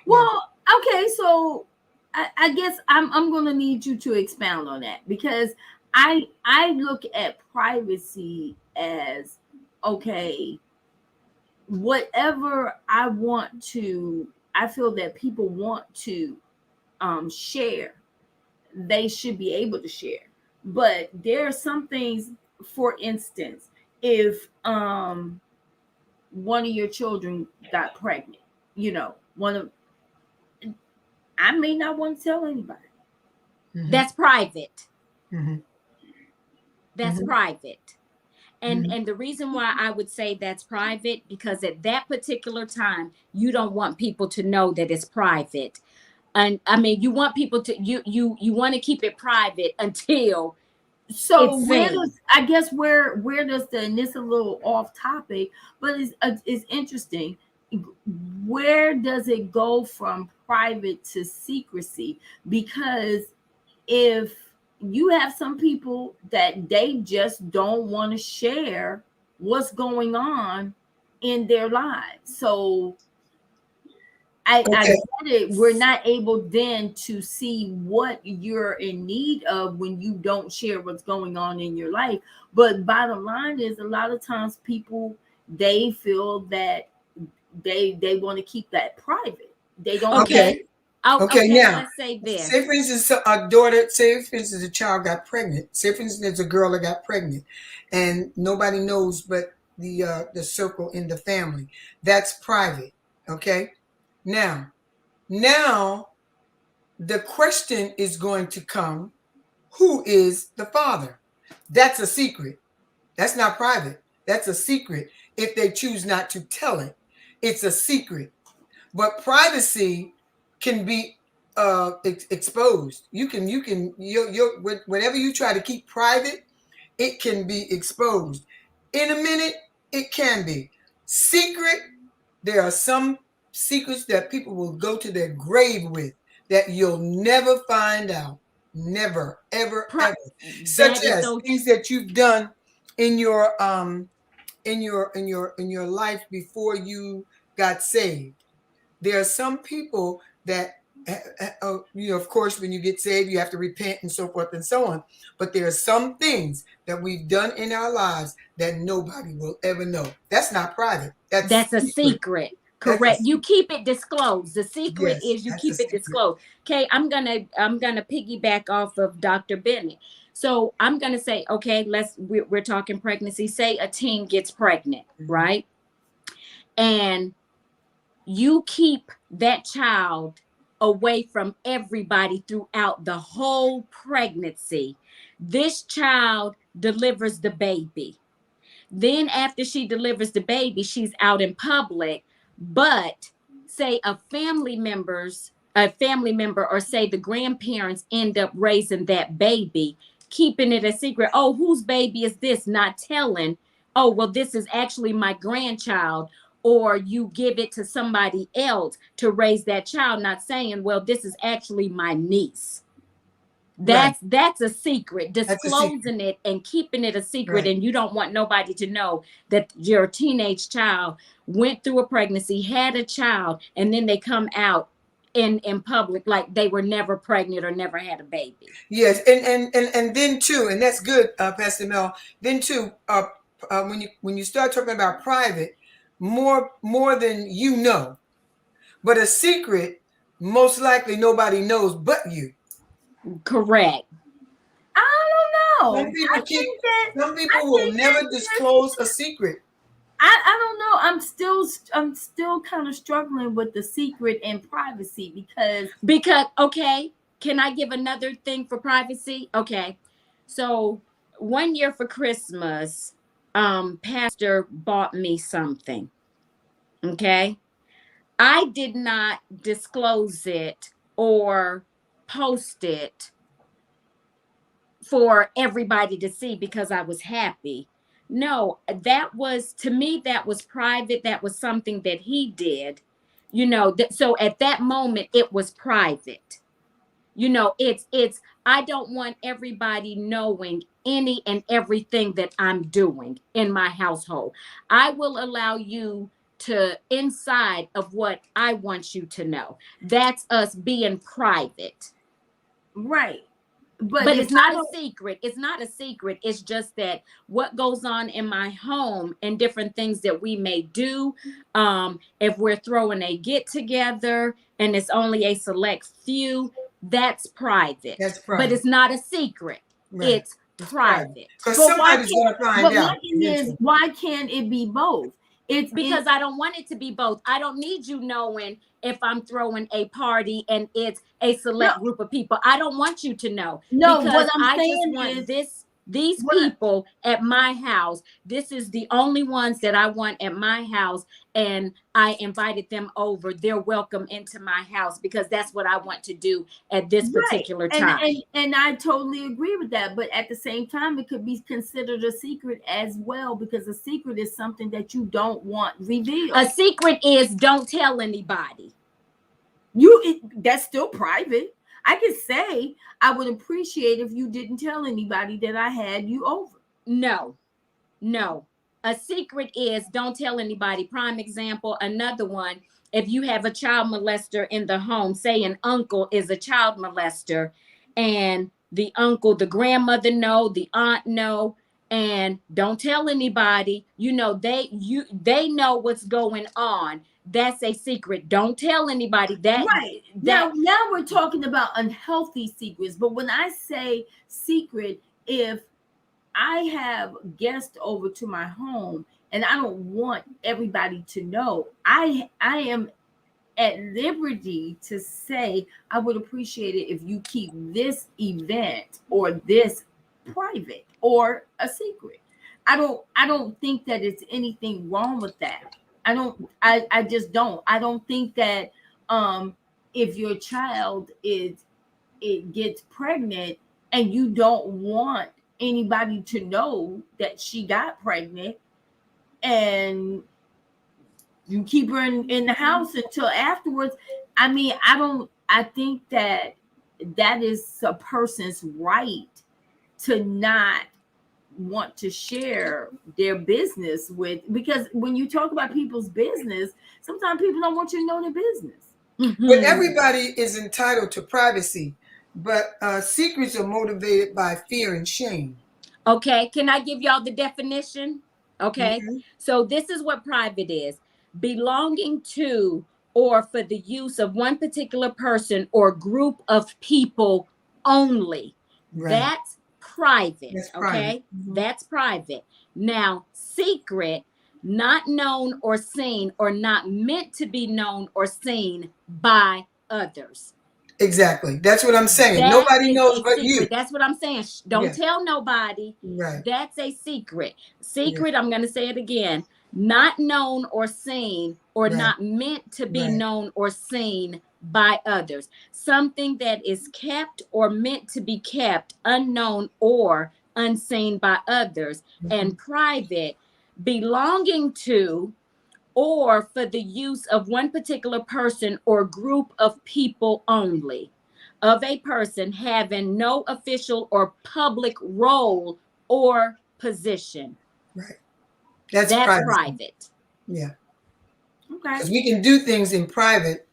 [SPEAKER 1] Well, okay, so I guess I'm gonna need you to expound on that, because I look at privacy as, okay, whatever I feel that people want to share, they should be able to share. But there are some things, for instance, if one of your children got pregnant, one of I may not want to tell anybody.
[SPEAKER 2] Hmm.
[SPEAKER 3] That's private.
[SPEAKER 2] Hmm.
[SPEAKER 3] That's
[SPEAKER 2] Hmm.
[SPEAKER 3] private. and
[SPEAKER 2] Hmm.
[SPEAKER 3] and the reason why I would say that's private, because at that particular time you don't want people to know that it's private. And I mean, you want people to, you want to keep it private until
[SPEAKER 1] So
[SPEAKER 3] it's
[SPEAKER 1] where
[SPEAKER 3] seen.
[SPEAKER 1] does, I guess, where does the, and this is a little off topic, but it's interesting. Where does it go from private to secrecy? Because if you have some people that they just don't want to share what's going on in their lives, so I
[SPEAKER 2] Okay.
[SPEAKER 1] get it. We're not able then to see what you're in need of when you don't share what's going on in your life. But bottom line is, a lot of times people, they feel that they want to keep that private. They don't want.
[SPEAKER 2] Okay.
[SPEAKER 3] Okay. Oh,
[SPEAKER 2] Okay.
[SPEAKER 3] okay,
[SPEAKER 2] Now,
[SPEAKER 3] let's say
[SPEAKER 2] say
[SPEAKER 3] this.
[SPEAKER 2] for instance, a daughter. Say for instance, a child got pregnant. Say for instance, there's a girl that got pregnant, and nobody knows but the circle in the family. That's private. Okay. Now, now the question is going to come: who is the father? That's a secret. That's not private. That's a secret. If they choose not to tell it, it's a secret. But privacy can be exposed. Your whatever you try to keep private, it can be exposed. In a minute, it can be secret. There are some secrets that people will go to their grave with that you'll never find out. Never, ever,
[SPEAKER 3] Pro-
[SPEAKER 2] ever. Such
[SPEAKER 3] that is
[SPEAKER 2] as
[SPEAKER 3] so
[SPEAKER 2] things that you've done in your life before you got saved. There are some people that of course, when you get saved, you have to repent and so forth and so on. But there are some things that we've done in our lives that nobody will ever know. That's not private. That's
[SPEAKER 3] that's a
[SPEAKER 2] secret.
[SPEAKER 3] secret.
[SPEAKER 2] That's
[SPEAKER 3] Correct. You keep it disclosed. The secret
[SPEAKER 2] yes,
[SPEAKER 3] is you
[SPEAKER 2] that's a
[SPEAKER 3] keep it
[SPEAKER 2] secret.
[SPEAKER 3] disclosed. Okay, I'm gonna piggyback off of Dr. Bennett. So I'm gonna say, okay, we're talking pregnancy. Say a teen gets pregnant,
[SPEAKER 2] Mhm.
[SPEAKER 3] right? And you keep that child away from everybody throughout the whole pregnancy. This child delivers the baby. Then, after she delivers the baby, she's out in public. But say a family member's a family member or say the grandparents end up raising that baby, keeping it a secret. Oh, whose baby is this? Not telling. Oh, well, this is actually my grandchild. Or you give it to somebody else to raise that child, not saying, well, this is actually my niece.
[SPEAKER 2] Right.
[SPEAKER 3] That's a secret.
[SPEAKER 2] That's a secret.
[SPEAKER 3] Disclosing it and keeping it a secret,
[SPEAKER 2] Right.
[SPEAKER 3] and you don't want nobody to know that your teenage child went through a pregnancy, had a child, and then they come out in public like they were never pregnant or never had a baby.
[SPEAKER 2] Yes, and then too, and that's good, Pastor Mel. Then too, when you start talking about private, more than you know, but a secret, most likely nobody knows but you.
[SPEAKER 3] Correct.
[SPEAKER 1] I don't
[SPEAKER 2] Some
[SPEAKER 1] know.
[SPEAKER 2] people keep. Some
[SPEAKER 1] I
[SPEAKER 2] people will
[SPEAKER 1] think
[SPEAKER 2] never
[SPEAKER 1] that
[SPEAKER 2] disclose a secret.
[SPEAKER 1] I don't know. I'm still kind of struggling with the secret and privacy
[SPEAKER 3] Because, okay, can I give another thing for privacy? Okay. So one year for Christmas, pastor bought me something. Okay. I did not disclose it or post it for everybody to see because I was happy. No, that was, to me, that was private. That was something that he did, so at that moment it was private. It's I don't want everybody knowing any and everything that I'm doing in my household. I will allow you to inside of what I want you to know. That's us being private.
[SPEAKER 1] right. But
[SPEAKER 3] But
[SPEAKER 1] if
[SPEAKER 3] it's
[SPEAKER 1] I
[SPEAKER 3] not a
[SPEAKER 1] don't,
[SPEAKER 3] secret. It's not a secret. It's just that what goes on in my home and different things that we may do. If we're throwing a get together and it's only a select few, that's private.
[SPEAKER 2] That's
[SPEAKER 3] But
[SPEAKER 2] private.
[SPEAKER 3] it's not a secret.
[SPEAKER 2] Right.
[SPEAKER 3] It's
[SPEAKER 2] It's private
[SPEAKER 3] private.
[SPEAKER 2] because
[SPEAKER 1] but why
[SPEAKER 2] somebody's
[SPEAKER 1] can't?
[SPEAKER 2] going to find
[SPEAKER 1] But my
[SPEAKER 2] out
[SPEAKER 1] thing is,
[SPEAKER 2] eventually.
[SPEAKER 1] why can't it be both? It
[SPEAKER 3] Because I don't want it to be both. I don't need you knowing if I'm throwing a party and it's a
[SPEAKER 1] no
[SPEAKER 3] select group of people. I don't want you to know
[SPEAKER 1] no.
[SPEAKER 3] because
[SPEAKER 1] What I'm
[SPEAKER 3] I just
[SPEAKER 1] saying
[SPEAKER 3] want
[SPEAKER 1] is
[SPEAKER 3] these
[SPEAKER 1] what
[SPEAKER 3] people at my house. This is the only ones that I want at my house, and I invited them over. They're welcome into my house because that's what I want to do at this
[SPEAKER 1] right.
[SPEAKER 3] particular
[SPEAKER 1] And
[SPEAKER 3] time.
[SPEAKER 1] and I totally agree with that. But at the same time, it could be considered a secret as well because a secret is something that you don't want
[SPEAKER 3] A
[SPEAKER 1] revealed.
[SPEAKER 3] secret is don't tell anybody.
[SPEAKER 1] That's still private. I could say I would appreciate if you didn't tell anybody that I had you over.
[SPEAKER 3] No. No. A secret is don't tell anybody. Prime example, another one. If you have a child molester in the home, say an uncle is a child molester, and the uncle, the grandmother know, the aunt know, and don't tell anybody. They know what's going on. That's a secret. Don't tell anybody that
[SPEAKER 1] Right.
[SPEAKER 3] that
[SPEAKER 1] Now we're talking about unhealthy secrets, but when I say secret, if I have guests over to my home and I don't want everybody to know, I am at liberty to say I would appreciate it if you keep this event or this private or a secret. I don't think that it's anything wrong with that. I just don't. I don't think that um if your child is it gets pregnant and you don't want anybody to know that she got pregnant and you keep her in the house until afterwards. I mean, I think that that is a person's right to not want to share their business with, because when you talk about people's business, sometimes people don't want you to know their business.
[SPEAKER 2] But
[SPEAKER 3] Mhm.
[SPEAKER 2] everybody is entitled to privacy, but secrets are motivated by fear and shame.
[SPEAKER 3] Okay, can I give y'all the definition? Okay,
[SPEAKER 2] Mhm.
[SPEAKER 3] so this is what private is: belonging to or for the use of one particular person or group of people only.
[SPEAKER 2] Right.
[SPEAKER 3] That's private.
[SPEAKER 2] That's private.
[SPEAKER 3] Okay,
[SPEAKER 2] Mhm.
[SPEAKER 3] that's private. Now, secret, not known or seen or not meant to be known or seen by others.
[SPEAKER 2] Exactly. That's what I'm saying.
[SPEAKER 3] That
[SPEAKER 2] Nobody
[SPEAKER 3] is
[SPEAKER 2] knows
[SPEAKER 3] a
[SPEAKER 2] but you.
[SPEAKER 3] secret. That's what I'm saying. Don't
[SPEAKER 2] Yeah.
[SPEAKER 3] tell nobody.
[SPEAKER 2] Right.
[SPEAKER 3] That's a secret.
[SPEAKER 2] Yeah.
[SPEAKER 3] Secret, I'm going to say it again. Not known or seen or
[SPEAKER 2] Right.
[SPEAKER 3] not meant to be
[SPEAKER 2] Right.
[SPEAKER 3] known or seen by others. Something that is kept or meant to be kept unknown or unseen by others,
[SPEAKER 2] Mhm.
[SPEAKER 3] and private, belonging to or for the use of one particular person or group of people only, of a person having no official or public role or position.
[SPEAKER 2] Right. That's
[SPEAKER 3] That's
[SPEAKER 2] privacy.
[SPEAKER 3] private.
[SPEAKER 2] Yeah.
[SPEAKER 1] Okay.
[SPEAKER 2] Because we can do things in private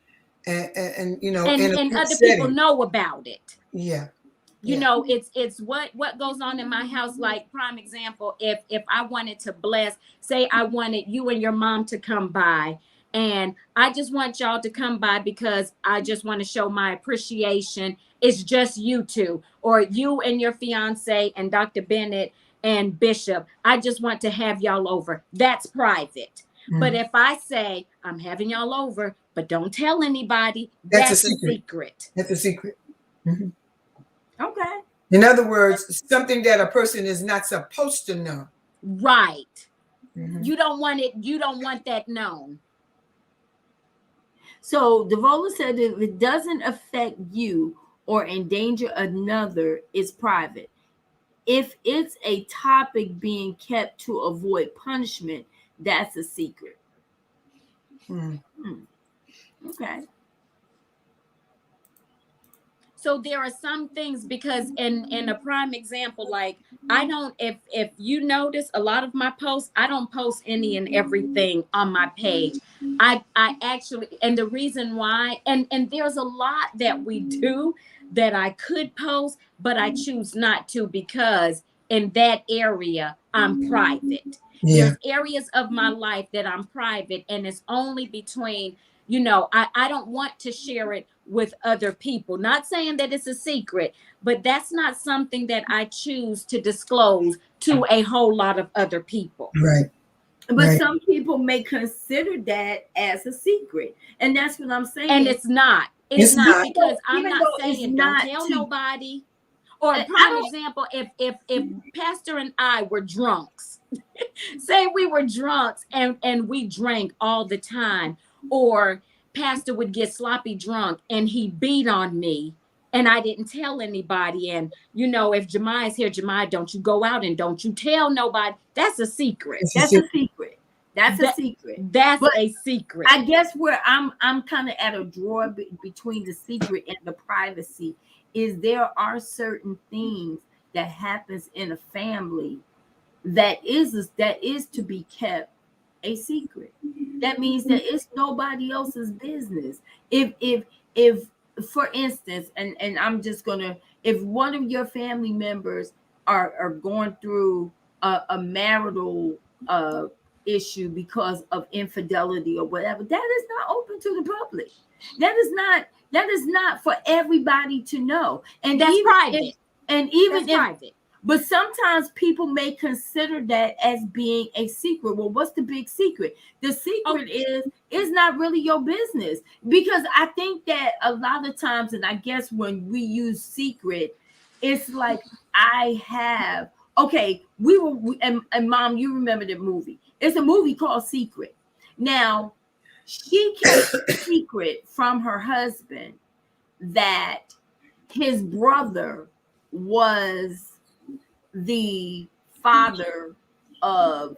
[SPEAKER 2] and in a
[SPEAKER 3] And
[SPEAKER 2] group
[SPEAKER 3] other people
[SPEAKER 2] setting.
[SPEAKER 3] know about it.
[SPEAKER 2] Yeah.
[SPEAKER 3] You
[SPEAKER 2] Yeah.
[SPEAKER 3] know, it's what goes on in my house. Like, prime example, if I wanted to bless, say I wanted you and your mom to come by, and I just want y'all to come by because I just want to show my appreciation. It's just you two, or you and your fiance and Dr. Bennett and Bishop. I just want to have y'all over. That's private. But
[SPEAKER 2] Mhm.
[SPEAKER 3] if I say I'm having y'all over, but don't tell anybody,
[SPEAKER 2] That's a
[SPEAKER 3] that's a
[SPEAKER 2] secret.
[SPEAKER 3] secret.
[SPEAKER 2] That's a secret. Mhm.
[SPEAKER 1] Okay.
[SPEAKER 2] In other words, something that a person is not supposed to know.
[SPEAKER 3] Right.
[SPEAKER 2] Mhm.
[SPEAKER 3] You don't want it, you don't want that known.
[SPEAKER 1] So Devola said if it doesn't affect you or endanger another, it's private. If it's a topic being kept to avoid punishment, that's a secret.
[SPEAKER 2] Mhm.
[SPEAKER 1] Hmm. Okay.
[SPEAKER 3] So there are some things, because in a prime example, like, I don't, if you notice a lot of my posts, I don't post any and everything on my page. I actually, and the reason why, and there's a lot that we do that I could post, but I choose not to, because in that area I'm private.
[SPEAKER 2] Yeah.
[SPEAKER 3] There's areas of my life that I'm private, and it's only between, I don't want to share it with other people. Not saying that it's a secret, but that's not something that I choose to disclose to a whole lot of other people.
[SPEAKER 2] Right.
[SPEAKER 1] But
[SPEAKER 2] Right.
[SPEAKER 1] some people may consider that as a secret. And that's what I'm
[SPEAKER 3] And
[SPEAKER 1] saying.
[SPEAKER 3] it's not. It's
[SPEAKER 2] It's
[SPEAKER 3] not,
[SPEAKER 2] not.
[SPEAKER 3] because I'm
[SPEAKER 1] Even
[SPEAKER 3] not
[SPEAKER 1] though it's
[SPEAKER 3] saying don't
[SPEAKER 1] not
[SPEAKER 3] tell
[SPEAKER 1] to,
[SPEAKER 3] nobody. Or a
[SPEAKER 1] I
[SPEAKER 3] prime
[SPEAKER 1] don't,
[SPEAKER 3] example, if Pastor and I were drunks, say we were drunks and we drank all the time, or Pastor would get sloppy drunk and he beat on me and I didn't tell anybody. And if Jemiah's here, Jemiah, don't you go out and don't you tell nobody. That's a secret.
[SPEAKER 2] It's a
[SPEAKER 1] that's a
[SPEAKER 2] secret.
[SPEAKER 1] secret. That's a
[SPEAKER 3] That
[SPEAKER 1] secret.
[SPEAKER 3] that's
[SPEAKER 1] But
[SPEAKER 3] a secret.
[SPEAKER 1] I guess where I'm kind of at a draw between the secret and the privacy is there are certain things that happens in a family that is to be kept a secret. That means that it's nobody else's business. If for instance, and I'm just gonna, if one of your family members are going through a marital uh issue because of infidelity or whatever, that is not open to the public. That is not for everybody to know. And
[SPEAKER 3] That's
[SPEAKER 1] even if
[SPEAKER 3] private.
[SPEAKER 1] and
[SPEAKER 3] That's
[SPEAKER 1] even if
[SPEAKER 3] private.
[SPEAKER 1] but sometimes people may consider that as being a secret. Well, what's the big secret? The
[SPEAKER 3] Oh,
[SPEAKER 1] secret is not really your business, because I think that a lot of times, and I guess when we use secret, it's like I have okay. And Mom, you remember the movie? It's a movie called Secret. Now, she kept a secret from her husband that his brother was the father of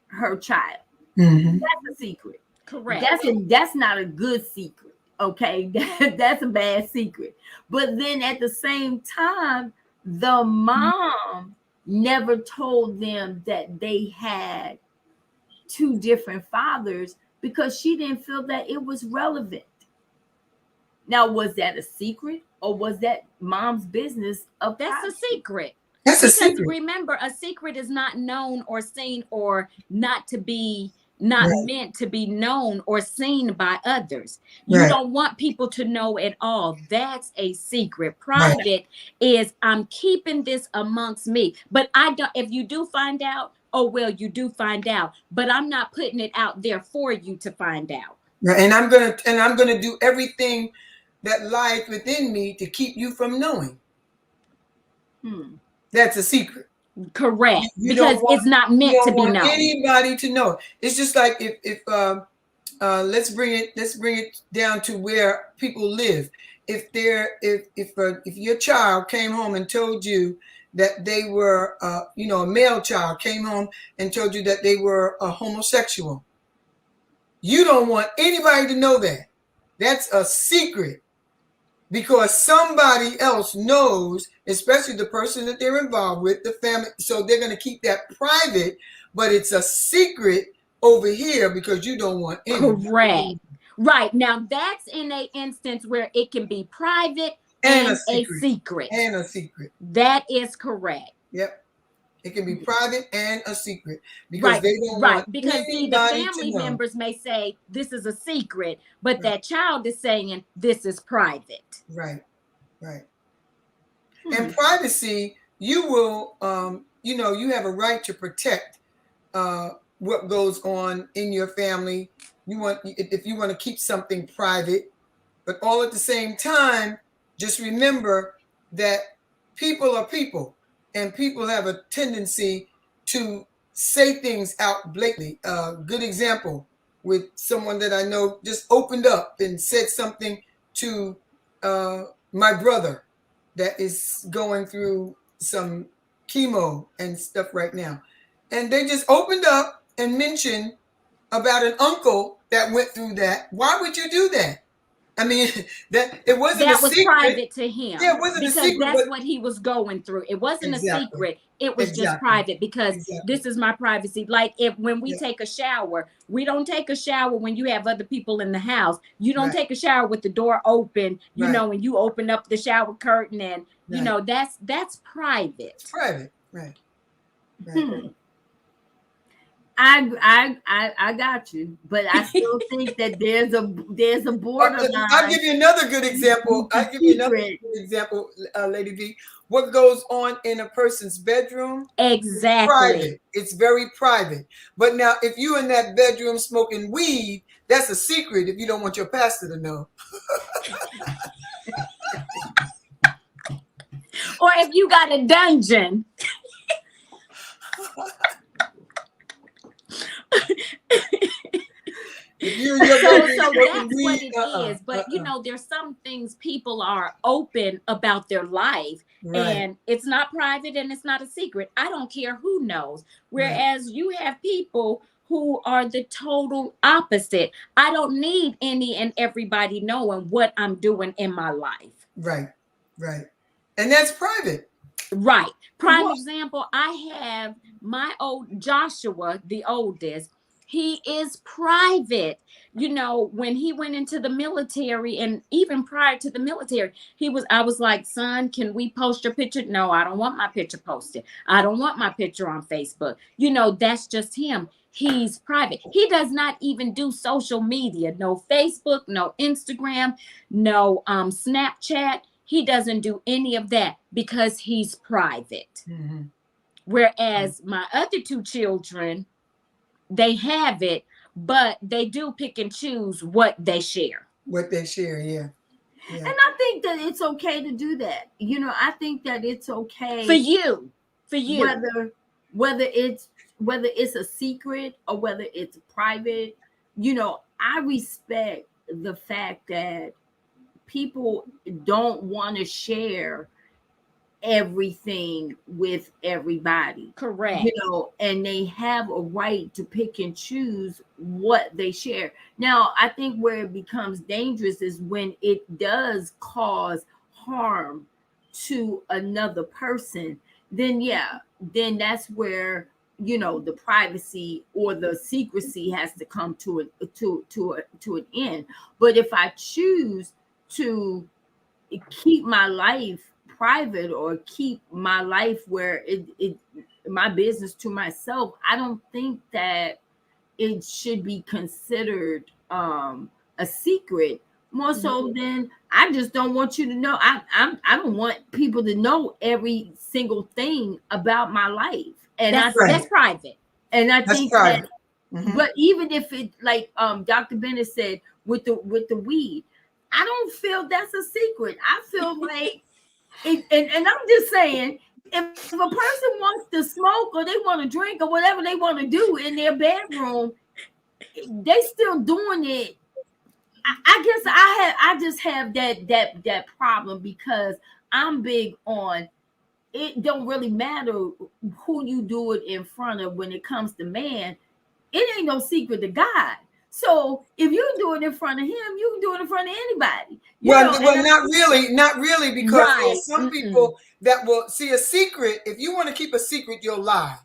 [SPEAKER 1] her child.
[SPEAKER 2] Hmm.
[SPEAKER 1] That's a secret.
[SPEAKER 3] correct.
[SPEAKER 1] That's not a good secret. Okay, that's a bad secret. But then at the same time, the mom never told them that they had two different fathers because she didn't feel that it was relevant. Now, was that a secret or was that mom's business of
[SPEAKER 3] That's a
[SPEAKER 1] privacy?
[SPEAKER 3] secret.
[SPEAKER 2] That's a
[SPEAKER 3] Because
[SPEAKER 2] secret.
[SPEAKER 3] remember, a secret is not known or seen, or not
[SPEAKER 2] Right.
[SPEAKER 3] meant to be known or seen by others. You
[SPEAKER 2] Right.
[SPEAKER 3] don't want people to know at all. That's a secret.
[SPEAKER 2] Right.
[SPEAKER 3] Private is I'm keeping this amongst me. But I don't, if you do find out, oh well, you do find out. But I'm not putting it out there for you to find out.
[SPEAKER 2] Right. And I'm gonna do everything that lies within me to keep you from knowing.
[SPEAKER 1] Hmm.
[SPEAKER 2] That's a secret.
[SPEAKER 3] Correct.
[SPEAKER 2] You don't
[SPEAKER 3] Because
[SPEAKER 2] want
[SPEAKER 3] it's not
[SPEAKER 2] you
[SPEAKER 3] meant to
[SPEAKER 2] don't
[SPEAKER 3] be
[SPEAKER 2] want
[SPEAKER 3] known.
[SPEAKER 2] anybody to know. It's just like if let's bring it down to where people live. If your child came home and told you that they were, a male child came home and told you that they were a homosexual, you don't want anybody to know that. That's a secret, because somebody else knows, especially the person that they're involved with, the family. So they're going to keep that private, but it's a secret over here because you don't want any.
[SPEAKER 3] Correct. Right. Now that's in a instance where it can be private
[SPEAKER 2] And a
[SPEAKER 3] and a
[SPEAKER 2] secret.
[SPEAKER 3] secret.
[SPEAKER 2] And a secret.
[SPEAKER 3] That is correct.
[SPEAKER 2] Yep. It can be private and a secret because
[SPEAKER 3] Right.
[SPEAKER 2] they don't
[SPEAKER 3] Right.
[SPEAKER 2] want
[SPEAKER 3] Because see, the
[SPEAKER 2] anybody
[SPEAKER 3] family
[SPEAKER 2] to know.
[SPEAKER 3] members may say this is a secret, but
[SPEAKER 2] Right.
[SPEAKER 3] that child is saying this is private.
[SPEAKER 2] Right. Right. And privacy, you will, you have a right to protect what goes on in your family. If you want to keep something private, but all at the same time, just remember that people are people, and people have a tendency to say things out blatantly. Good example with someone that I know just opened up and said something to my brother that is going through some chemo and stuff right now. And they just opened up and mentioned about an uncle that went through that. Why would you do that? I mean, that it wasn't
[SPEAKER 3] That
[SPEAKER 2] a
[SPEAKER 3] was
[SPEAKER 2] secret.
[SPEAKER 3] private to him.
[SPEAKER 2] Yeah, it wasn't a
[SPEAKER 3] because
[SPEAKER 2] secret,
[SPEAKER 3] that's
[SPEAKER 2] but
[SPEAKER 3] what he was going through. It wasn't
[SPEAKER 2] exactly.
[SPEAKER 3] a secret. It was just
[SPEAKER 2] Exactly.
[SPEAKER 3] private because
[SPEAKER 2] Exactly.
[SPEAKER 3] this is my privacy. Like when we
[SPEAKER 2] Yeah.
[SPEAKER 3] take a shower, we don't take a shower when you have other people in the house. You don't
[SPEAKER 2] Right.
[SPEAKER 3] take a shower with the door open,
[SPEAKER 2] Right.
[SPEAKER 3] and you open up the shower curtain and
[SPEAKER 2] Right.
[SPEAKER 3] that's private.
[SPEAKER 2] It's private. Right. Right.
[SPEAKER 1] I got you, but I still think that there's a borderline.
[SPEAKER 2] I'll give you another good example. Lady B. What goes on in a person's bedroom?
[SPEAKER 3] Exactly.
[SPEAKER 2] Private. It's very private. But now, if you in that bedroom smoking weed, that's a secret. If you don't want your pastor to know.
[SPEAKER 3] Or if you got a dungeon.
[SPEAKER 2] So
[SPEAKER 3] that's what it is. But there's some things people are open about their life,
[SPEAKER 2] right.
[SPEAKER 3] And it's not private and it's not a secret. I don't care who knows. Whereas you have people who are the total opposite. I don't need any and everybody knowing what I'm doing in my life.
[SPEAKER 2] Right. Right. And that's private.
[SPEAKER 3] Right. Prime example, I have my old Joshua, the oldest. He is private. When he went into the military, and even prior to the military, I was like, son, can we post your picture? No, I don't want my picture posted. I don't want my picture on Facebook. That's just him. He's private. He does not even do social media. No Facebook, no Instagram, no Snapchat. He doesn't do any of that because he's private.
[SPEAKER 2] Mm-hmm.
[SPEAKER 3] Whereas my other two children, they have it, but they do pick and choose what they share.
[SPEAKER 2] What they share, yeah.
[SPEAKER 1] And I think that it's okay to do that. I think that it's okay
[SPEAKER 3] for you.
[SPEAKER 1] Whether it's a secret or whether it's private. I respect the fact that people don't want to share everything with everybody.
[SPEAKER 3] Correct.
[SPEAKER 1] And they have a right to pick and choose what they share. Now, I think where it becomes dangerous is when it does cause harm to another person. Then that's where the privacy or the secrecy has to come to an end. But if I choose to keep my life private or keep my life where it my business to myself, I don't think that it should be considered a secret. More so than I just don't want you to know. I don't want people to know every single thing about my life. And
[SPEAKER 3] that's private.
[SPEAKER 1] And I think that
[SPEAKER 2] Mm-hmm.
[SPEAKER 1] But even if it, like Dr. Bennett said, with the weed, I don't feel that's a secret. I feel like and I'm just saying, if a person wants to smoke or they want to drink or whatever they want to do in their bedroom, they still doing it. I guess I just have that problem because I'm big on it. Don't really matter who you do it in front of when it comes to man. It ain't no secret to God. So if you do it in front of him, you can do it in front of anybody. You
[SPEAKER 2] Well,
[SPEAKER 1] know,
[SPEAKER 2] well, not really, because there are
[SPEAKER 3] Right.
[SPEAKER 2] some
[SPEAKER 3] Mm-mm.
[SPEAKER 2] people that will see a secret. If you want to keep a secret, you'll lie.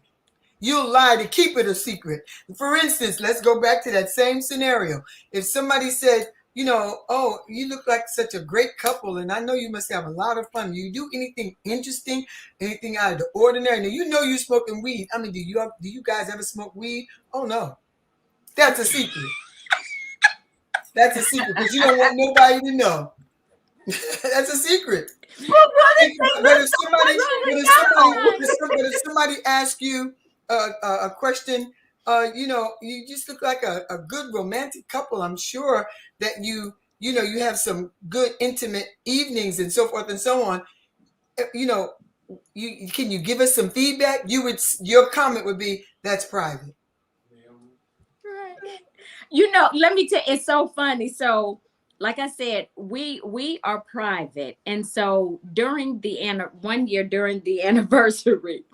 [SPEAKER 2] You'll lie to keep it a secret. For instance, let's go back to that same scenario. If somebody said, oh, you look like such a great couple, and I know you must have a lot of fun. Do you do anything interesting, anything out of the ordinary? Now you're smoking weed. I mean, do you guys ever smoke weed? Oh no, that's a secret. That's a secret because you don't want nobody to know. That's a secret.
[SPEAKER 1] but what if they
[SPEAKER 2] But
[SPEAKER 1] live
[SPEAKER 2] if
[SPEAKER 1] somewhere
[SPEAKER 2] somebody, but if somebody,
[SPEAKER 1] you
[SPEAKER 3] Right.
[SPEAKER 2] but if somebody asks you a question, you just look like a good romantic couple. I'm sure that you have some good intimate evenings and so forth and so on. You know, can you give us some feedback? Your comment would be that's private.
[SPEAKER 3] Right. Let me tell it's so funny. So, like I said, we are private. And so during the 1 year during the anniversary,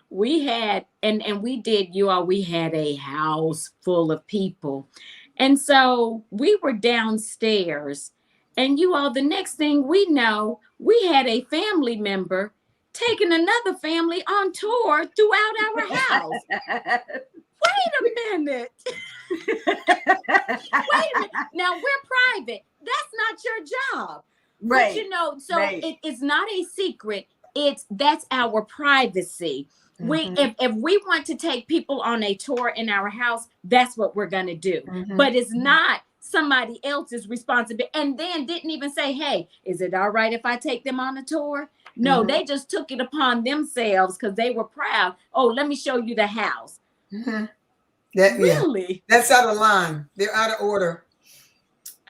[SPEAKER 3] we had and we did you all we had a house full of people. And so we were downstairs, and you all the next thing we know, we had a family member taking another family on tour throughout our house. Wait a minute. Wait a minute. Now we're private. That's not your job. But
[SPEAKER 1] right,
[SPEAKER 3] so
[SPEAKER 1] right.
[SPEAKER 3] it is not a secret. That's our privacy. We
[SPEAKER 2] Mm-hmm,
[SPEAKER 3] if we want to take people on a tour in our house, that's what we're gonna do.
[SPEAKER 2] mm-hmm,
[SPEAKER 3] But it's not somebody else's responsibility. And then didn't even say, hey, is it all right if I take them on a tour? No,
[SPEAKER 2] mm-hmm,
[SPEAKER 3] they just took it upon themselves because they were proud. Oh, let me show you the house.
[SPEAKER 2] mm-hmm. Yeah,
[SPEAKER 3] Really?
[SPEAKER 2] that's out of line. They're out of order.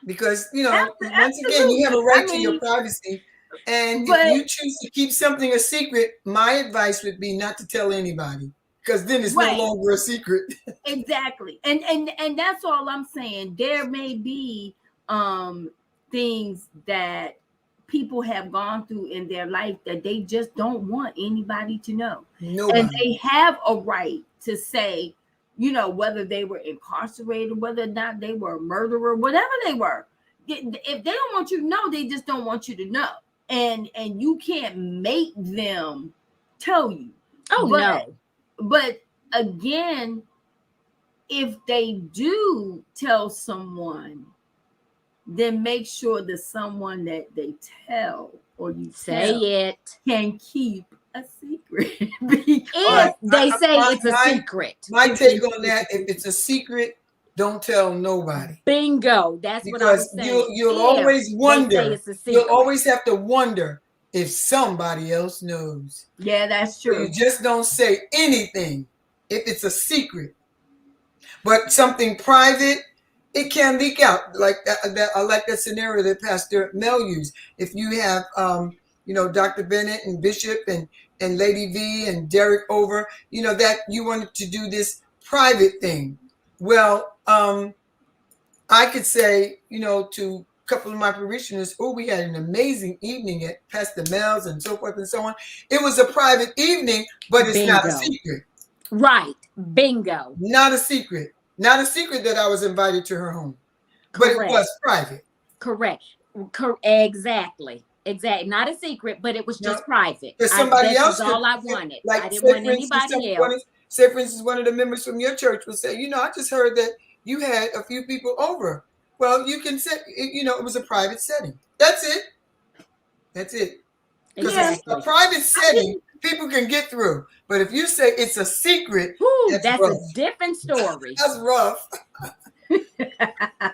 [SPEAKER 2] Because once again, you have a
[SPEAKER 1] Absolutely. I
[SPEAKER 2] right to your
[SPEAKER 1] mean,
[SPEAKER 2] privacy, and if
[SPEAKER 1] but
[SPEAKER 2] you choose to keep something a secret, my advice would be not to tell anybody, because then it's no
[SPEAKER 1] right.
[SPEAKER 2] longer a secret.
[SPEAKER 1] Exactly. And that's all I'm saying. There may be um things that people have gone through in their life that they just don't want anybody to know. And
[SPEAKER 2] Nobody.
[SPEAKER 1] they have a right to say, whether they were incarcerated, whether or not they were a murderer, whatever they were. If they don't want you to know, they just don't want you to know. And you can't make them tell you.
[SPEAKER 3] Oh
[SPEAKER 1] But
[SPEAKER 3] no.
[SPEAKER 1] but again, if they do tell someone, then make sure that someone that they tell or you
[SPEAKER 3] Say
[SPEAKER 1] tell
[SPEAKER 3] it.
[SPEAKER 1] can keep a secret
[SPEAKER 2] All
[SPEAKER 1] because
[SPEAKER 2] right.
[SPEAKER 3] If they say
[SPEAKER 2] My,
[SPEAKER 3] it's a
[SPEAKER 2] my
[SPEAKER 3] secret.
[SPEAKER 2] my
[SPEAKER 1] if they
[SPEAKER 2] take on
[SPEAKER 1] say
[SPEAKER 2] that: if it's a secret, don't tell nobody,
[SPEAKER 3] Bingo. That's what I
[SPEAKER 2] because
[SPEAKER 3] was
[SPEAKER 2] you'll
[SPEAKER 3] saying.
[SPEAKER 2] you'll
[SPEAKER 3] If
[SPEAKER 2] always
[SPEAKER 3] they say
[SPEAKER 2] wonder.
[SPEAKER 3] it's a
[SPEAKER 2] You'll
[SPEAKER 3] secret.
[SPEAKER 2] always have to wonder if somebody else knows.
[SPEAKER 1] yeah, that's
[SPEAKER 2] So you
[SPEAKER 1] true.
[SPEAKER 2] just don't say anything if it's a secret. But something private, it can leak out. Like that I like that scenario that Pastor Mel used. If you have, Dr. Bennett and Bishop and Lady V and Derek over, that you wanted to do this private thing. Well, I could say, to a couple of my parishioners, oh, we had an amazing evening at Pastor Mel's and so forth and so on. It was a private evening, but it's not a
[SPEAKER 3] Bingo.
[SPEAKER 2] secret.
[SPEAKER 3] Right. Bingo.
[SPEAKER 2] Not a secret. Not a secret that I was invited to her home, but it
[SPEAKER 3] Correct.
[SPEAKER 2] was private.
[SPEAKER 3] Correct. Exactly. Exactly. Not a secret, but it was
[SPEAKER 2] Now,
[SPEAKER 3] just private.
[SPEAKER 2] if
[SPEAKER 3] I
[SPEAKER 2] somebody
[SPEAKER 3] This is
[SPEAKER 2] else could,
[SPEAKER 3] all I wanted.
[SPEAKER 2] like,
[SPEAKER 3] I didn't
[SPEAKER 2] say
[SPEAKER 3] want
[SPEAKER 2] for instance,
[SPEAKER 3] anybody else.
[SPEAKER 2] one of the members from your church would say, I just heard that you had a few people over. Well, you can say, it was a private setting. That's it. That's it. Because
[SPEAKER 1] Yeah,
[SPEAKER 2] a
[SPEAKER 3] Exactly.
[SPEAKER 2] private
[SPEAKER 1] I
[SPEAKER 2] setting,
[SPEAKER 1] mean,
[SPEAKER 2] people can get through. But if you say it's a secret,
[SPEAKER 3] Whoo,
[SPEAKER 2] that's
[SPEAKER 3] that's a
[SPEAKER 2] rough.
[SPEAKER 3] different story.
[SPEAKER 2] That's rough.
[SPEAKER 1] I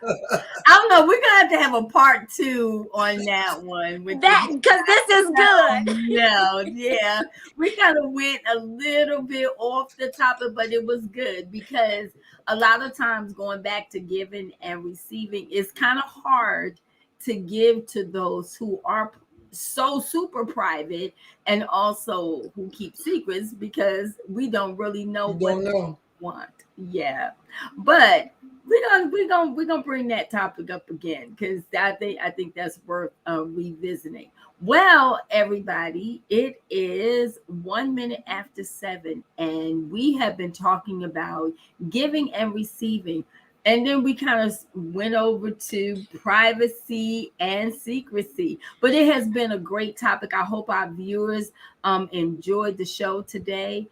[SPEAKER 1] don't know. We're gonna have to have a part two on that one with the
[SPEAKER 3] That because this is good.
[SPEAKER 1] no, yeah. We kind of went a little bit off the topic, but it was good because a lot of times going back to giving and receiving is kind of hard to give to those who are so super private and also who keep secrets because we don't really know
[SPEAKER 2] You
[SPEAKER 1] what
[SPEAKER 2] don't
[SPEAKER 1] they
[SPEAKER 2] know.
[SPEAKER 1] want. Yeah. But we're gonna bring that topic up again because I think that's worth revisiting. Well, everybody, it is 1 minute after 7, and we have been talking about giving and receiving. And then we kind of went over to privacy and secrecy. But it has been a great topic. I hope our viewers enjoyed the show today.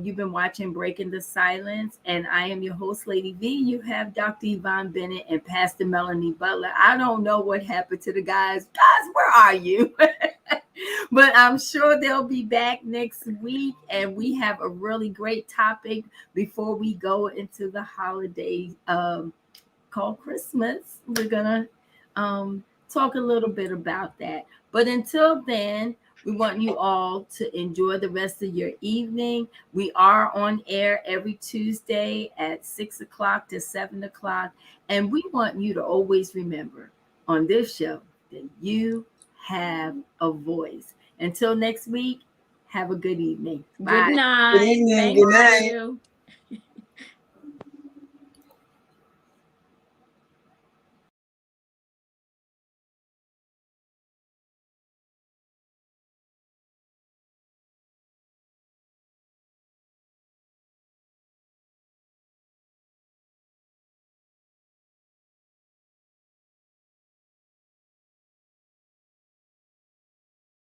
[SPEAKER 1] You've been watching Breaking the Silence, and I am your host, Lady V. You have Dr. Yvonne Bennett and Pastor Melanie Butler. I don't know what happened to the guys. Guys, where are you? But I'm sure they'll be back next week, and we have a really great topic before we go into the holiday called Christmas. We're gonna talk a little bit about that. But until then, we want you all to enjoy the rest of your evening. We are on air every Tuesday at 6 o'clock to 7 o'clock. And we want you to always remember on this show that you have a voice. Until next week, have a good evening.
[SPEAKER 3] Good
[SPEAKER 1] Bye.
[SPEAKER 2] Good
[SPEAKER 3] night.
[SPEAKER 2] evening.
[SPEAKER 3] Thank
[SPEAKER 2] Good night.
[SPEAKER 3] you.